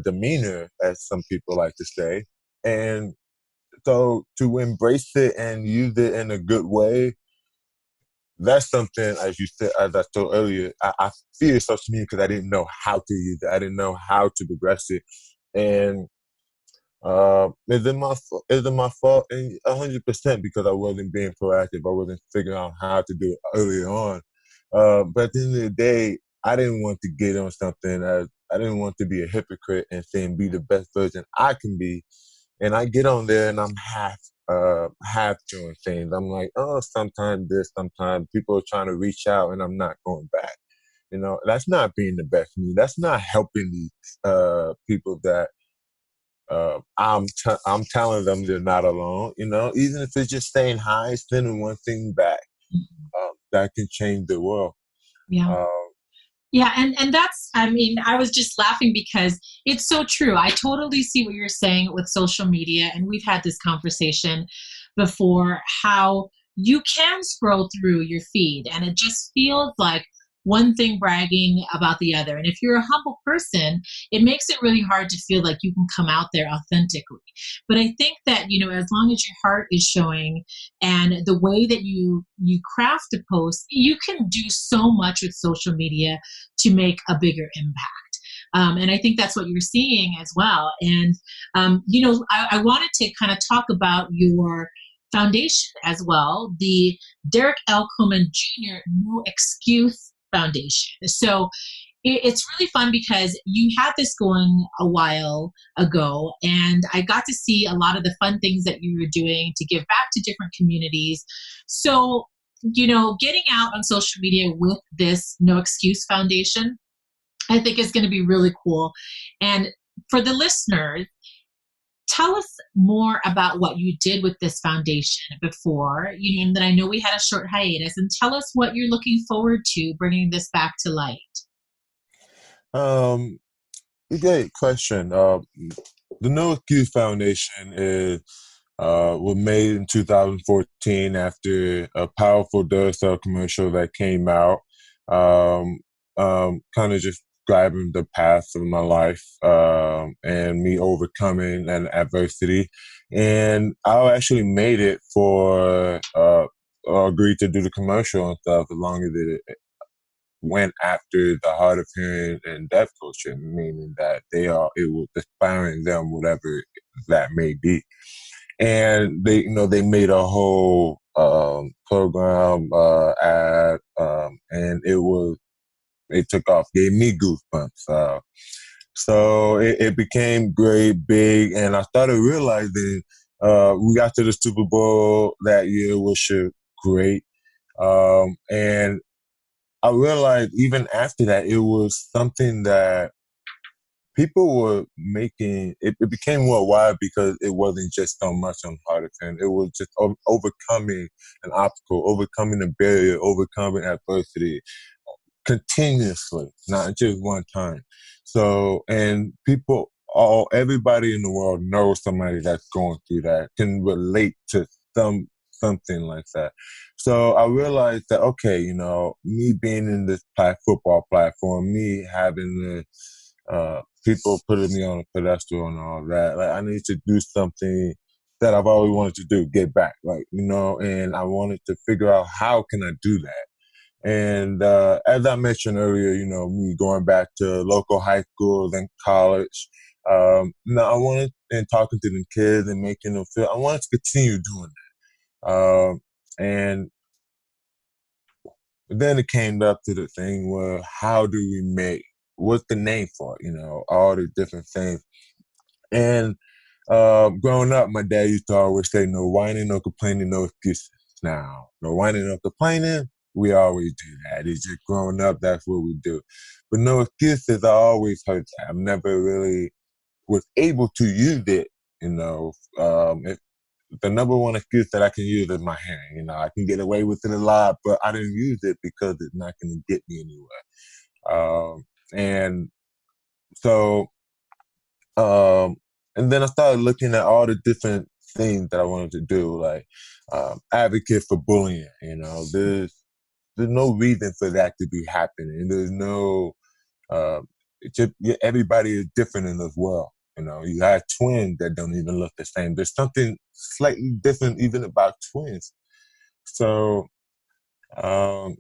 demeanor, as some people like to say. And so to embrace it and use it in a good way, that's something, as you said, as I told earlier, I fear social media because I didn't know how to use it. I didn't know how to progress it. And is it my fault? And 100% because I wasn't being proactive. I wasn't figuring out how to do it earlier on. But at the end of the day, I didn't want to get on something as I didn't want to be a hypocrite and saying be the best version I can be. And I get on there and I'm half doing things. I'm like, oh, sometimes this, sometimes people are trying to reach out and I'm not going back. That's not being the best me. That's not helping these people that I'm telling them they're not alone. Even if it's just saying hi, sending one thing back, that can change the world. Yeah. Uh, Yeah, and that's, I mean, I was just laughing because it's so true. I totally see what you're saying with social media, and we've had this conversation before, how you can scroll through your feed and it just feels like one thing bragging about the other. And if you're a humble person, it makes it really hard to feel like you can come out there authentically. But I think that, as long as your heart is showing and the way that you craft a post, you can do so much with social media to make a bigger impact. And I think that's what you're seeing as well. And, I wanted to kind of talk about your foundation as well, the Derrick L. Coleman Jr. No Excuse Foundation. So it's really fun because you had this going a while ago, and I got to see a lot of the fun things that you were doing to give back to different communities. So getting out on social media with this No Excuse Foundation, I think is going to be really cool. And for the listeners, tell us more about what you did with this foundation before, and then I know we had a short hiatus, and tell us what you're looking forward to bringing this back to light. Um, Great question. The No Excuse Foundation was made in 2014 after a powerful Duracell commercial that came out, kind of just describing the path of my life and me overcoming an adversity. And I actually made it for agreed to do the commercial and stuff as long as it went after the hard of hearing and deaf culture, meaning that it was inspiring them, whatever that may be. And they made a whole program ad, and it took off, gave me goosebumps. So it became great, big, and I started realizing we got to the Super Bowl that year, which was great. And I realized even after that, it was something that people were making. It became worldwide because it wasn't just so much on hard attend. It was just overcoming an obstacle, overcoming a barrier, overcoming adversity continuously, not just one time. So, and everybody in the world knows somebody that's going through that, can relate to something like that. So I realized that, okay, me being in this football platform, me having the people putting me on a pedestal and all that, like I need to do something that I've always wanted to do, get back, and I wanted to figure out how can I do that. And as I mentioned earlier, me going back to local high school, then college. Now I wanted, and talking to the kids and making them feel, I wanted to continue doing that. And then it came up to the thing where, how do we what's the name for it? All the different things. And growing up, my dad used to always say, no whining, no complaining, no excuses. Now, no whining, no complaining, we always do that. It's just growing up, that's what we do. But no excuses, I always heard that. I've never really was able to use it, the number one excuse that I can use is my hearing. I can get away with it a lot, but I didn't use it because it's not going to get me anywhere. And so Um, and then I started looking at all the different things that I wanted to do, like advocate for bullying. There's no reason for that to be happening. There's no everybody is different in this world. You have twins that don't even look the same. There's something slightly different even about twins. So, um,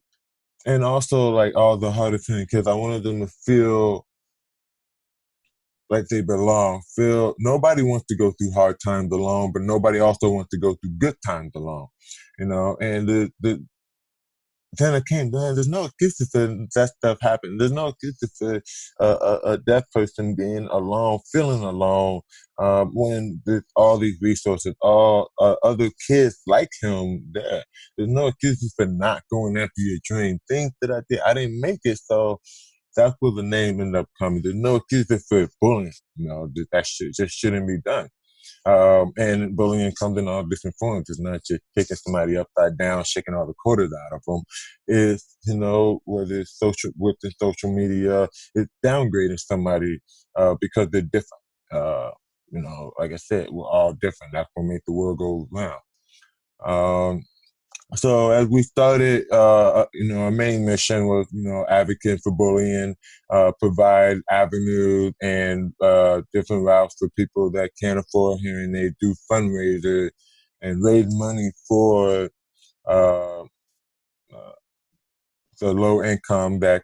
and also like all the hard of hearing kids, I wanted them to feel like they belong. Feel nobody wants to go through hard times alone, but nobody also wants to go through good times alone. And then it came down. There's no excuses for that stuff happening. There's no excuses for a deaf person being alone, feeling alone, when there's all these resources, all other kids like him there. There's no excuses for not going after your dream. Things that I did, I didn't make it, so that's where the name ended up coming. There's no excuses for bullying. That shit just shouldn't be done. And bullying comes in all different forms. It's not just kicking somebody upside down, shaking all the quarters out of them. It's, whether it's within social media, it's downgrading somebody because they're different. Like I said, we're all different. That's what makes the world go round. So as we started, our main mission was, advocate for bullying, provide avenues and different routes for people that can't afford hearing aids, do fundraisers, and raise money for uh, uh, the low income that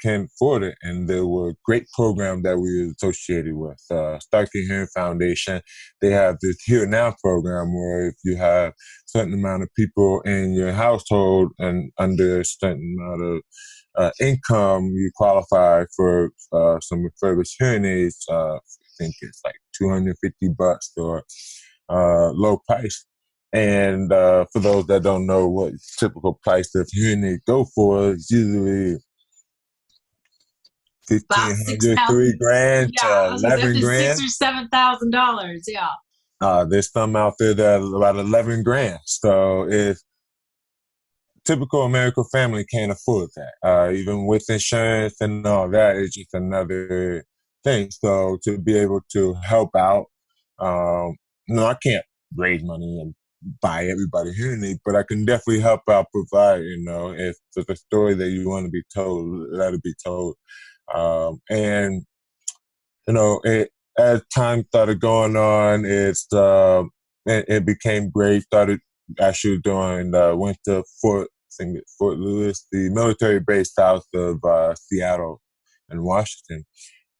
can't afford it. And there were great programs that we were associated with. Starkey Hearing Foundation, they have this Here Now program where if you have a certain amount of people in your household and under a certain amount of income, you qualify for some refurbished hearing aids. I think it's like $250 or low price. And for those that don't know what typical price of hearing aid go for, it's usually About 1,500, 6,000. $3,000 Yeah, to I was gonna say up to $11,000. $6,000 or $7,000. Yeah. There's some out there that are about $11,000. So if typical American family can't afford that, even with insurance and all that, it's just another thing. So to be able to help out, no, I can't raise money and buy everybody hearing aid, but I can definitely help out provide. If there's a story that you want to be told, let it be told. And as time started going on, it became great. Started actually doing went to Fort Lewis, the military base south of Seattle and Washington,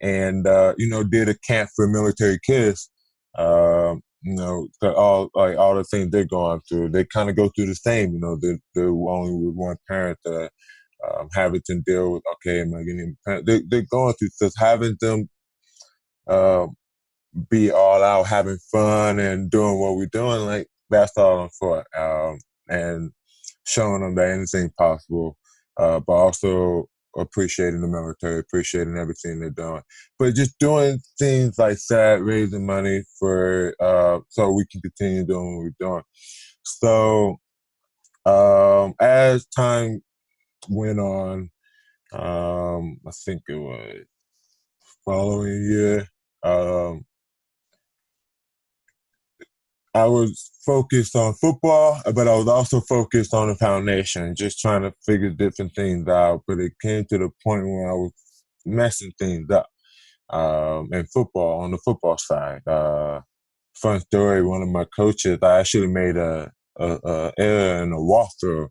and did a camp for military kids. All the things they're going through, they kind of go through the same. They're only with one parent. Having to deal with, okay, am I getting? They're going through just having them uh, be all out, having fun and doing what we're doing. Like that's all I'm for, and showing them that anything possible, but also appreciating the military, appreciating everything they're doing. But just doing things like that, raising money for so we can continue doing what we're doing. So as time went on, I think it was following year. I was focused on football, but I was also focused on the foundation, just trying to figure different things out. But it came to the point where I was messing things up in football, on the football side. Fun story, one of my coaches, I actually made a error in a walkthrough.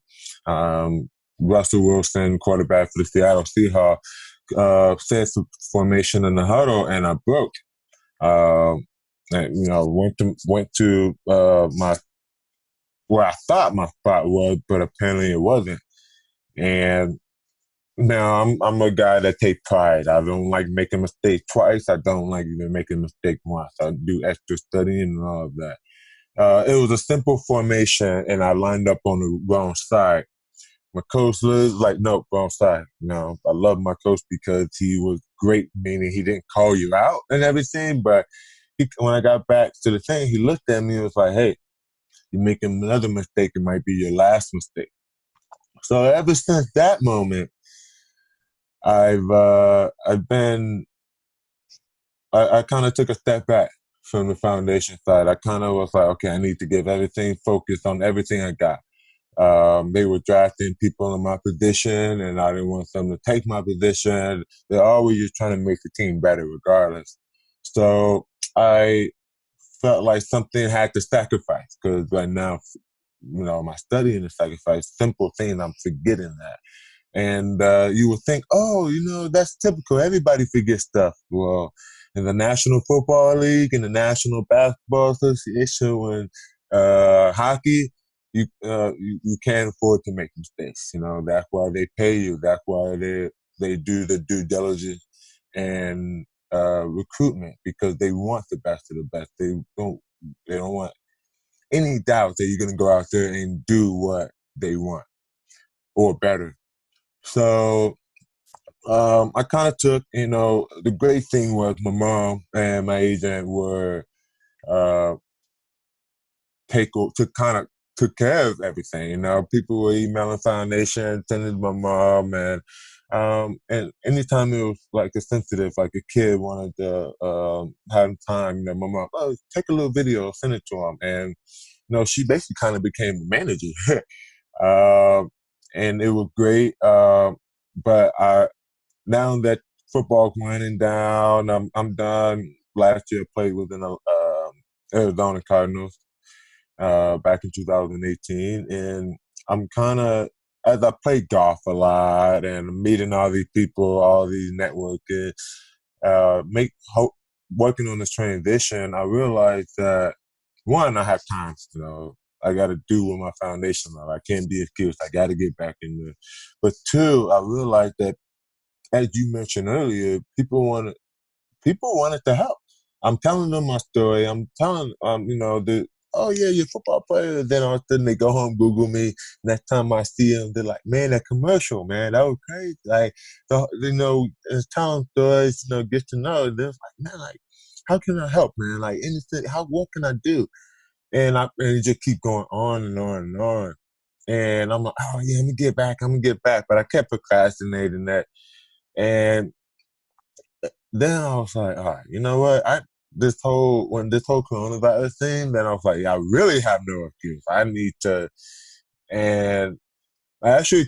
Russell Wilson, quarterback for the Seattle Seahawks, set some formation in the huddle, and I broke. Um, went to my where I thought my spot was, but apparently it wasn't. And now I'm a guy that takes pride. I don't like making mistakes twice. I don't like even making a mistake once. I do extra studying and all of that. It was a simple formation, and I lined up on the wrong side. My coach was like, "Nope, wrong side." I love my coach because he was great, meaning he didn't call you out and everything, but when I got back to the thing, he looked at me and was like, "Hey, you're making another mistake. It might be your last mistake." So ever since that moment, I've been I kind of took a step back from the foundation side. I kind of was like, okay, I need to give everything focused on everything I got. They were drafting people in my position, and I didn't want them to take my position. They're always just trying to make the team better, regardless. So I felt like something had to sacrifice because right now, my studying is sacrifice. Simple things, I'm forgetting that. And you would think, oh, that's typical. Everybody forgets stuff. Well, in the National Football League, in the National Basketball Association, when hockey, you can't afford to make mistakes. That's why they pay you. That's why they do the due diligence and recruitment, because they want the best of the best. They don't want any doubt that you're going to go out there and do what they want or better. So I kind of took, the great thing was my mom and my agent were uh, took care of everything. People were emailing foundation, sending to my mom, and anytime it was like a sensitive, like a kid wanted to have time, my mom, oh, take a little video, send it to him, and she basically kind of became a manager, and it was great. But now that football's winding down, I'm done. Last year, I played with the Arizona Cardinals back in 2018, and I'm kind of, as I play golf a lot and meeting all these people, all these networking, working on this transition, I realized that one, I have time. I got to do with my foundation. I can't be excused. I got to get back in there. But two, I realized that, as you mentioned earlier, people wanted to help. I'm telling them my story. I'm telling, oh yeah, you're a football player. Then all of a sudden they go home, Google me. Next time I see them, they're like, man, that commercial, man, that was crazy. Like, it's telling stories, get to know. They're like, man, like, how can I help, man? Like, anything, what can I do? And it just keep going on and on and on. And I'm like, oh yeah, I'm gonna get back. But I kept procrastinating that. And then I was like, all right, you know what? When this whole coronavirus thing, then I was like, yeah, I really have no excuse. I need to. And I actually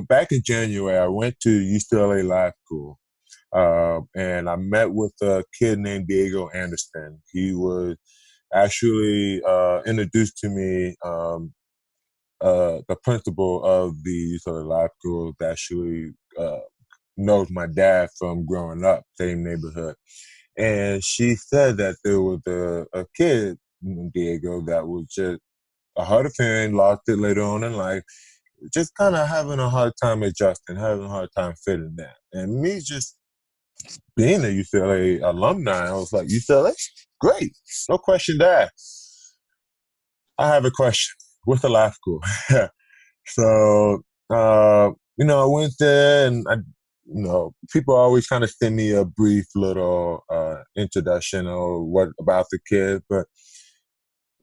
back in January, I went to UCLA Live School. And I met with a kid named Diego Anderson. He was actually introduced to me. The principal of the UCLA Live School actually knows my dad from growing up, same neighborhood. And she said that there was a kid, Diego, that was just a hard of hearing, lost it later on in life, just kind of having a hard time adjusting, having a hard time fitting that. And me just being a UCLA alumni, I was like, UCLA? Great. No question there. I have a question. What's the life school? So, I went there and people always kind of send me a brief little introduction or what about the kid, but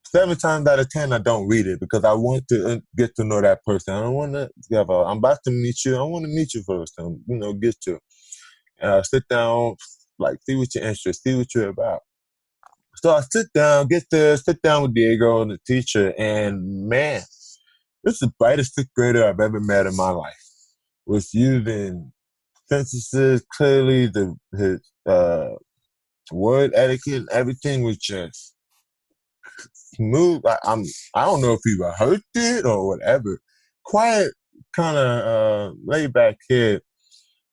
7 times out of 10, I don't read it because I want to get to know that person. I don't want to, I'm about to meet you. I want to meet you first and, get to sit down, like, see what you're interested, see what you're about. So I sit down with Diego and the teacher, and man, this is the brightest fifth grader I've ever met in my life. Was using sentences clearly, his word etiquette, everything was just smooth. I don't know if he rehearsed it or whatever. Quiet, kind of laid back kid.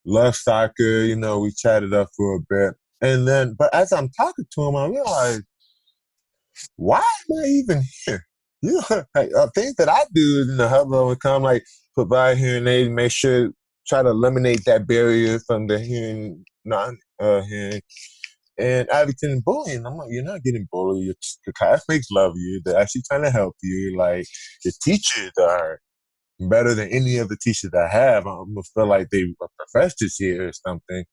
Loved soccer. We chatted up for a bit, and then, but as I'm talking to him, I realized, why am I even here? Like, things that I do in the hello and come, like provide hearing aid, make sure, try to eliminate that barrier from the hearing, non hearing, and advocating and bullying. I'm like, you're not getting bullied. Your classmates love you. They're actually trying to help you. Like, your teachers are better than any of the teachers I have. I almost feel like they were professors here or something.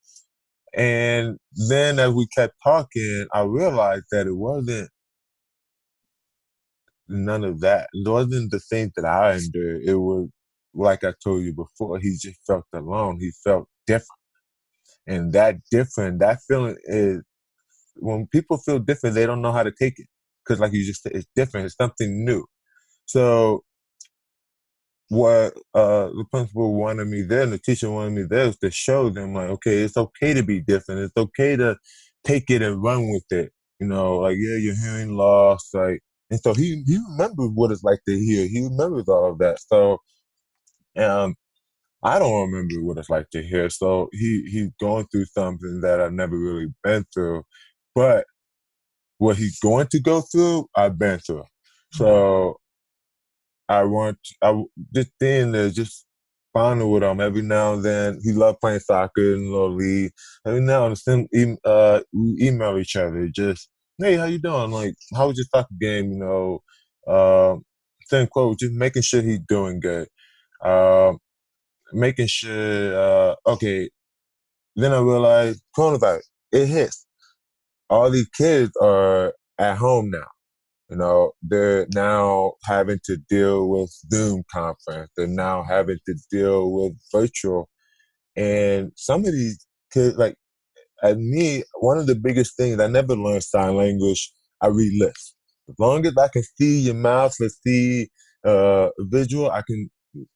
And then as we kept talking, I realized that it wasn't none of that. It wasn't the thing that I endured. It was, like I told you before, he just felt alone. He felt different. And that feeling is, when people feel different, they don't know how to take it. Because like you just said, it's different. It's something new. So what the principal wanted me there and the teacher wanted me there was to show them, like, okay, it's okay to be different. It's okay to take it and run with it. Like, yeah, you're hearing loss. Like, and so he remembers what it's like to hear. He remembers all of that. So I don't remember what it's like to hear. So he's going through something that I've never really been through. But what he's going to go through, I've been through. So this thing to just bonding with him every now and then. He loved playing soccer in little league. Every now and then, we email each other. Just, hey, how you doing? Like, how was your soccer game? Send quote, just making sure he's doing good. Making sure, okay. Then I realized coronavirus, it hits. All these kids are at home now. They're now having to deal with Zoom conference. They're now having to deal with virtual. And some of these kids, like, at me, one of the biggest things, I never learned sign language. I read lips. As long as I can see your mouth and see visual, I can,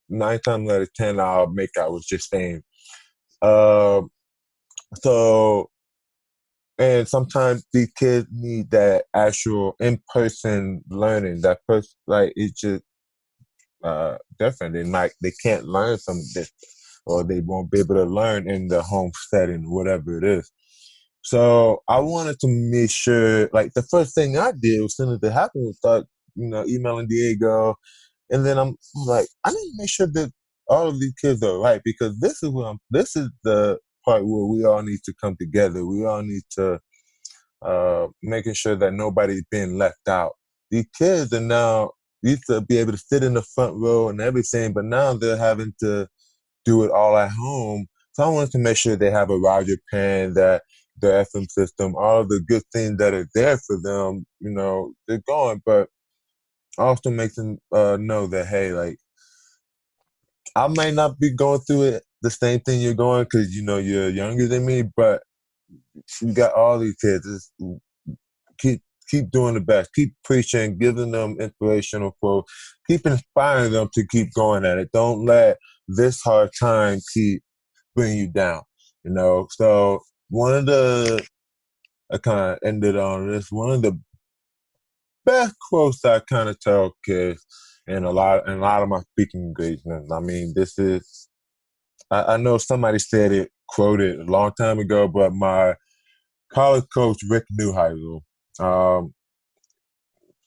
9 times out of 10, I'll make out what you're saying. So, and sometimes these kids need that actual in-person learning. That person, like, it's just different. They can't learn from this, or they won't be able to learn in the home setting, whatever it is. So I wanted to make sure, like, the first thing I did as soon as it happened was start, emailing Diego, and then I'm like, I need to make sure that all of these kids are right, because this is the part where we all need to come together. We all need to making sure that nobody's being left out. these kids are now used to be able to sit in the front row and everything, but now they're having to do it all at home. So I wanted to make sure they have a Roger pen, that the FM system, all of the good things that are there for them, they're going. But also make them know that, hey, like, I might not be going through it the same thing you're going because, you're younger than me, but you got all these kids. Just keep doing the best. Keep preaching, giving them inspirational quotes. Keep inspiring them to keep going at it. Don't let this hard time keep bringing you down. So one of the I kind of ended on this. One of the best quotes I kind of tell kids in a lot of my speaking engagements. I mean, this is I know somebody said it, quoted a long time ago, but my college coach Rick Neuheisel,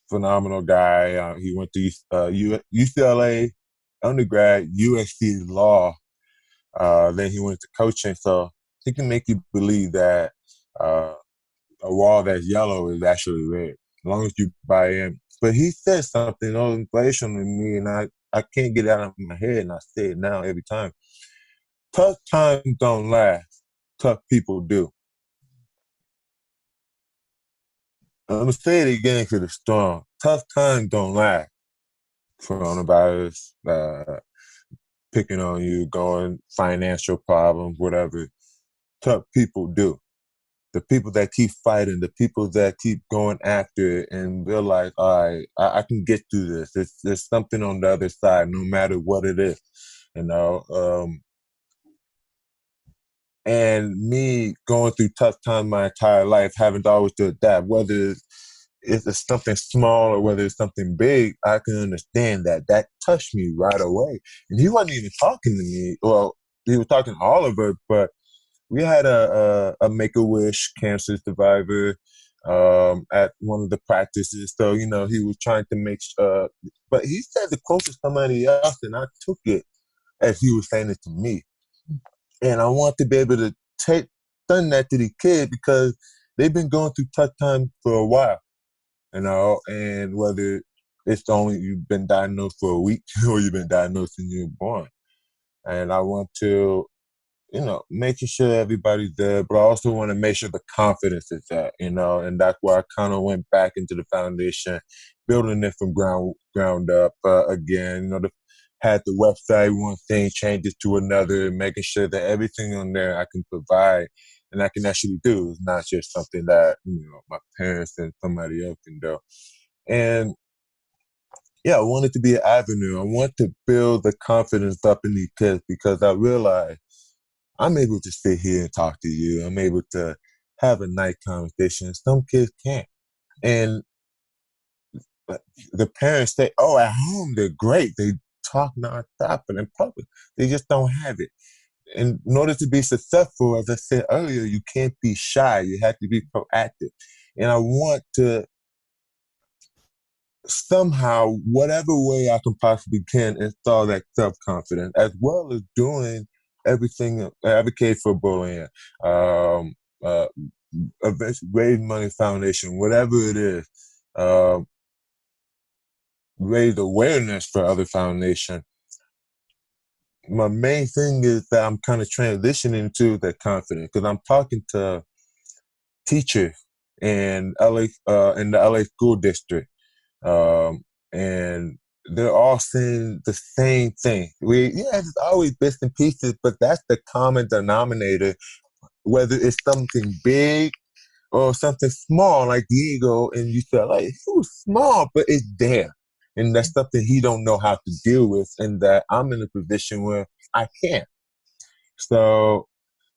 phenomenal guy. He went to UCLA undergrad, USC law. Then he went to coaching, so he can make you believe that a wall that's yellow is actually red, as long as you buy in. But he said something inspirational to me, and I can't get it out of my head, and I say it now every time. Tough times don't last. Tough people do. I'm going to say it again because it's strong. Tough times don't last. Coronavirus, picking on you, going financial problems, whatever. Tough people do. The people that keep fighting, the people that keep going after it and realize, all right, I can get through this. There's something on the other side, no matter what it is, And me going through tough times my entire life, having to always to adapt, whether it's something small or whether it's something big, I can understand that. That touched me right away. And he wasn't even talking to me. Well, he was talking to Oliver, but we had a Make-A-Wish cancer survivor at one of the practices. So, he was trying to make but he said the quote to somebody else, and I took it as he was saying it to me. And I want to be able to send that to the kid because they've been going through tough times for a while, and whether it's only you've been diagnosed for a week or you've been diagnosed and you're born. And I want to making sure everybody's there, but I also want to make sure the confidence is there, and that's why I kind of went back into the foundation, building it from ground up again. Had the website one thing, change it to another, making sure that everything on there I can provide and I can actually do. It's not just something that my parents and somebody else can do. And yeah, I want it to be an avenue. I want to build the confidence up in these kids because I realize I'm able to sit here and talk to you. I'm able to have a nice conversation. Some kids can't. And the parents say, oh, at home, they're great. They talk nonstop, but in public, they just don't have it. And in order to be successful, as I said earlier, you can't be shy. You have to be proactive. And I want to somehow, whatever way I can possibly can, install that self-confidence, as well as doing everything, advocate for bullying, uh, raise money foundation, whatever it is, raise awareness for other foundation. My main thing is that I'm kind of transitioning to that confidence because I'm talking to teachers in in the LA school district. And they're all saying the same thing. It's always bits and pieces, but that's the common denominator, whether it's something big or something small like Diego and you feel like it was small, but it's there. And that's something he don't know how to deal with, and that I'm in a position where I can't. So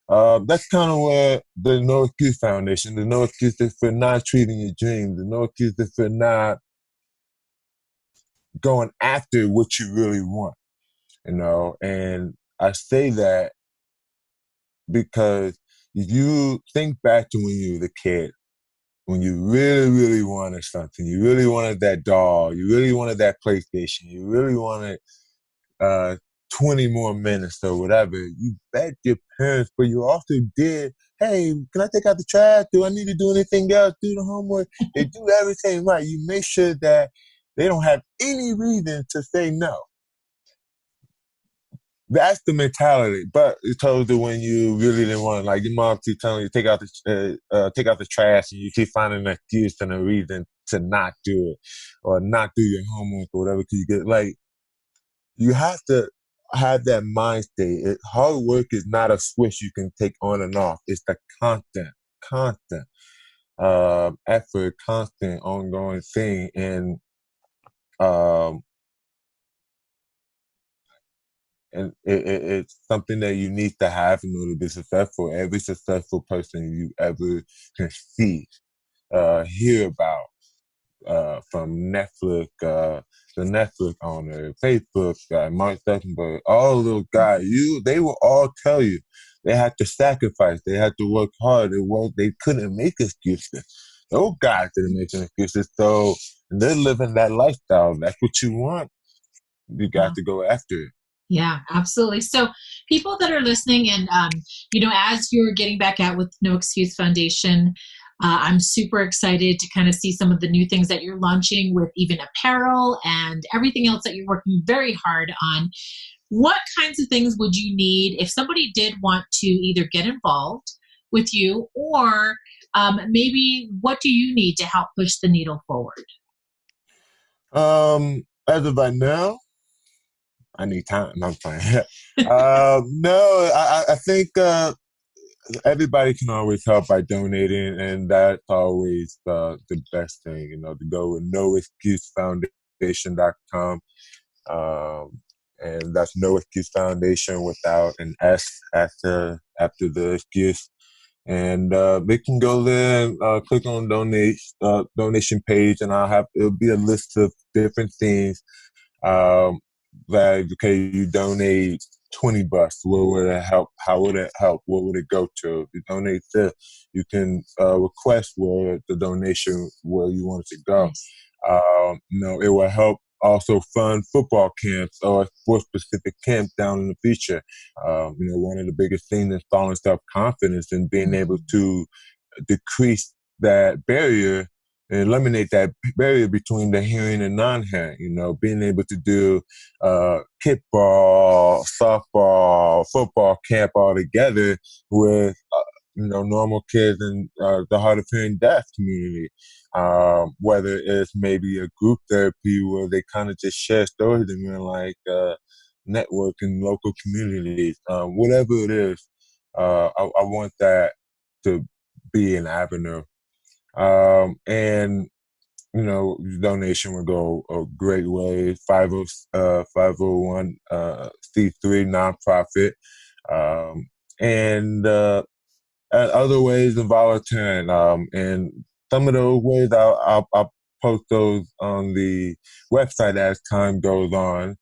that's kind of where the No Excuse Foundation, the No Excuses for not treating your dreams, the No Excuses for not going after what you really want, and I say that because if you think back to when you were a kid, when you really, really wanted something, you really wanted that doll, you really wanted that PlayStation, you really wanted 20 more minutes or whatever, you begged your parents, but you also did hey, can I take out the trash? Do I need to do anything else? Do the homework? They do everything right. You make sure that they don't have any reason to say no. That's the mentality. But it's totally when you really didn't want, like your mom keep telling you take out the trash, and you keep finding an excuse and a reason to not do it or not do your homework or whatever. Cause you get like you have to have that mind state. Hard work is not a switch you can take on and off. It's the constant effort, constant ongoing thing, um, and it's something that you need to have in order to be successful. Every successful person you ever can see, hear about, from Netflix, the Netflix owner, Facebook guy, Mark Zuckerberg, all of those guys, they will all tell you they had to sacrifice, they had to work hard, they couldn't make excuses. Those guys didn't make any excuses, so they're living that lifestyle. That's what you want. You got to go after it. Yeah, absolutely. So people that are listening and, as you're getting back out with No Excuse Foundation, I'm super excited to kind of see some of the new things that you're launching with even apparel and everything else that you're working very hard on. What kinds of things would you need if somebody did want to either get involved with you or maybe what do you need to help push the needle forward? As of right now, I need time. No, I'm playing. No, I think everybody can always help by donating, and that's always the best thing, to go with noexcusefoundation.com. And that's No Excuse Foundation without an S after the excuse. And they can go there and click on donation page, and it'll be a list of different things. Like, okay, you donate $20, where would it help? How would it help? What would it go to? If you donate this, you can request where the donation, where you want it to go. It will help also fund football camps or sports-specific camps down in the future. One of the biggest things is installing self-confidence and being able to decrease that barrier and eliminate that barrier between the hearing and non-hearing. Being able to do kickball, softball, football camp all together with normal kids in the hard of hearing deaf community. Whether it's maybe a group therapy where they kind of just share stories and network in local communities. Whatever it is, I want that to be an avenue. And donation would go a great way. 501 C3 nonprofit, and other ways of volunteering. And some of those ways I'll post those on the website as time goes on.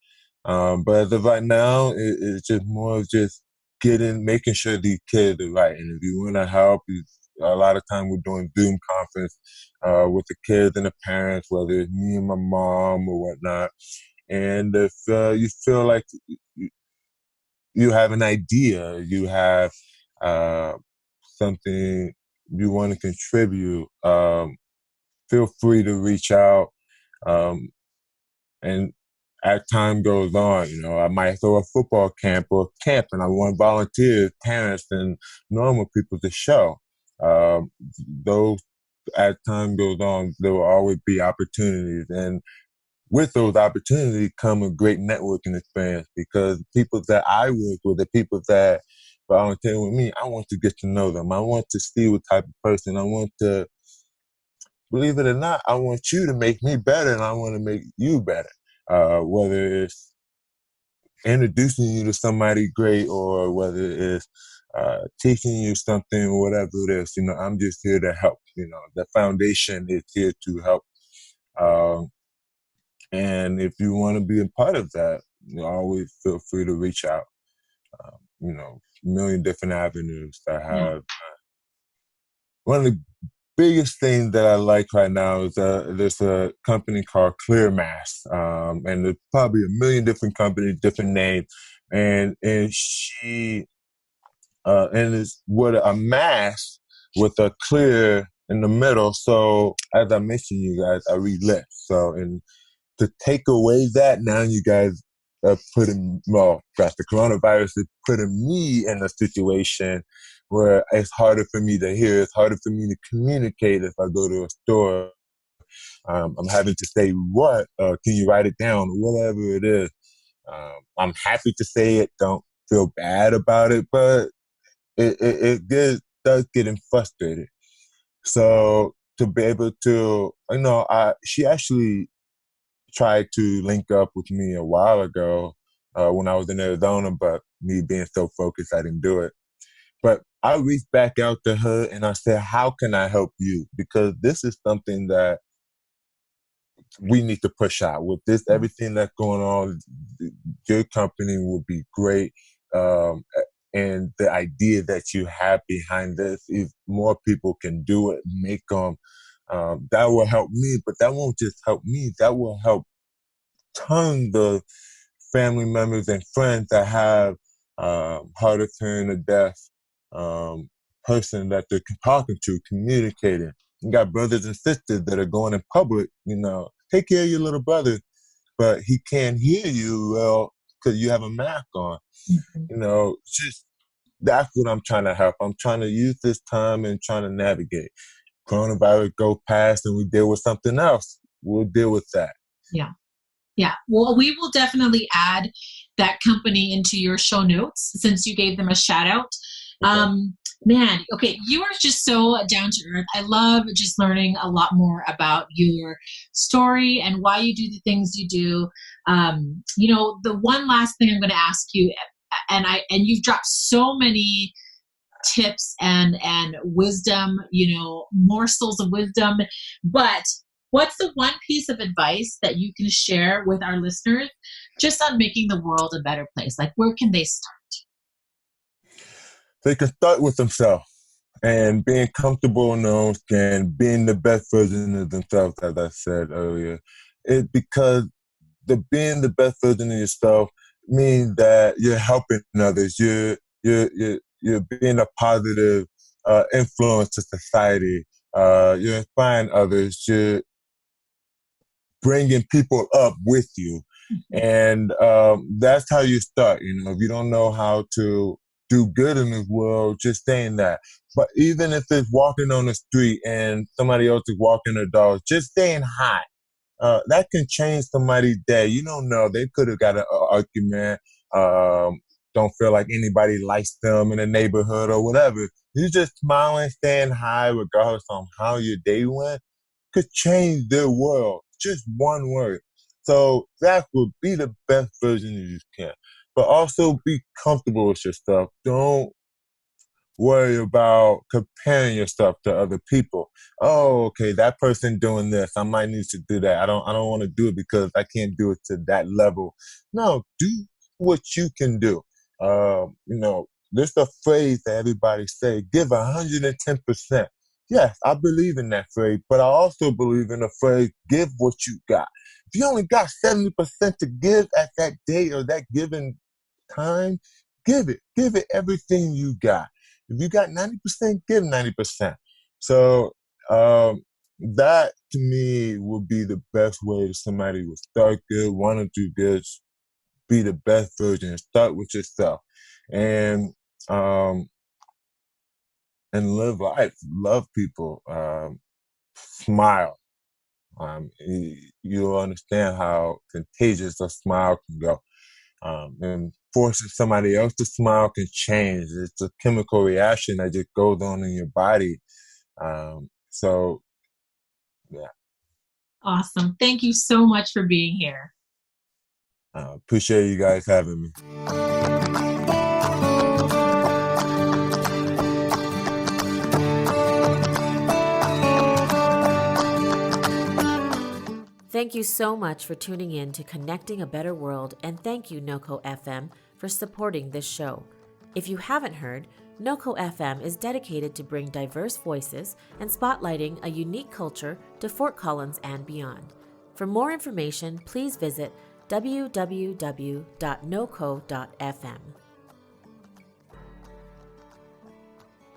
But as of right now, it's just more of just making sure these kids are right. And if you want to help, a lot of time we're doing Zoom conference with the kids and the parents, whether it's me and my mom or whatnot. And if you feel like you have an idea, you have something you want to contribute, feel free to reach out. And as time goes on, I might throw a football camp and I want volunteers, parents, and normal people to show. Those, as time goes on, there will always be opportunities. And with those opportunities come a great networking experience, because people that I work with, the people that volunteer with me, I want to get to know them. I want to see what type of person. I want to, believe it or not, I want you to make me better, and I want to make you better. Whether it's introducing you to somebody great or whether it's teaching you something or whatever it is, I'm just here to help. The foundation is here to help. And if you want to be a part of that, always feel free to reach out. A million different avenues that have. One of the biggest things that I like right now is there's a company called ClearMass, and there's probably a million different companies, different names, and she and it's with a mask with a clear in the middle. So as I mentioned, you guys, I read lips. So, and to take away that, now you guys are gosh, the coronavirus is putting me in a situation where it's harder for me to hear. It's harder for me to communicate if I go to a store. I'm having to say, what? Can you write it down? Whatever it is. I'm happy to say it. Don't feel bad about it, but does getting frustrated. So to be able to, she actually tried to link up with me a while ago when I was in Arizona, but me being so focused, I didn't do it. But I reached back out to her and I said, how can I help you? Because this is something that we need to push out. With this, everything that's going on, your company will be great. And the idea that you have behind this, if more people can do it, make them, that will help me. But that won't just help me. That will help tons of family members and friends that have hard of hearing or deaf person that they're talking to, communicating. You got brothers and sisters that are going in public, take care of your little brother, but he can't hear you well because you have a mask on. Just that's what I'm trying to help. I'm trying to use this time and trying to navigate. Coronavirus go past and we deal with something else. We'll deal with that. Yeah. Yeah. Well, we will definitely add that company into your show notes since you gave them a shout out. Okay. Man, okay, you are just so down to earth. I love just learning a lot more about your story and why you do the things you do. The one last thing I'm going to ask you, and you've dropped so many tips and wisdom, morsels of wisdom, but what's the one piece of advice that you can share with our listeners just on making the world a better place? Like, where can they start? They can start with themselves and being comfortable in their own skin, being the best version of themselves, as I said earlier. Because being the best version of yourself means that you're helping others. You're being a positive influence to society. You're inspiring others. You're bringing people up with you. And that's how you start. If you don't know how to do good in this world, just saying that. But even if it's walking on the street and somebody else is walking their dog, just saying hi. That can change somebody's day. You don't know. They could have got an argument. Don't feel like anybody likes them in the neighborhood or whatever. You just smiling, saying hi, regardless on how your day went, could change their world. Just one word. So that would be the best version of you can. But also be comfortable with yourself. Don't worry about comparing yourself to other people. Oh, okay, that person doing this, I might need to do that. I don't want to do it because I can't do it to that level. No, do what you can do. There's a phrase that everybody say, give 110%. Yes, I believe in that phrase, but I also believe in the phrase, give what you got. If you only got 70% to give at that day or that given time, give it. Give it everything you got. If you got 90%, give 90%. So that to me would be the best way that somebody would start good, want to do good, be the best version. Start with yourself, and live life, love people, smile. You'll understand how contagious a smile can go. And forcing somebody else to smile can change. It's a chemical reaction that just goes on in your body. So, yeah. Awesome. Thank you so much for being here. Appreciate you guys having me. Thank you so much for tuning in to Connecting a Better World, and thank you, NOCO FM, for supporting this show. If you haven't heard, NOCO FM is dedicated to bring diverse voices and spotlighting a unique culture to Fort Collins and beyond. For more information, please visit www.noco.fm.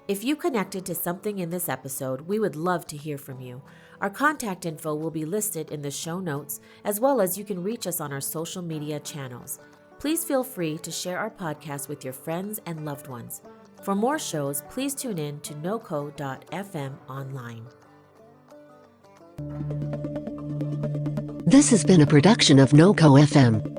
If you connected to something in this episode, we would love to hear from you. Our contact info will be listed in the show notes, as well as you can reach us on our social media channels. Please feel free to share our podcast with your friends and loved ones. For more shows, please tune in to noco.fm online. This has been a production of NoCo FM.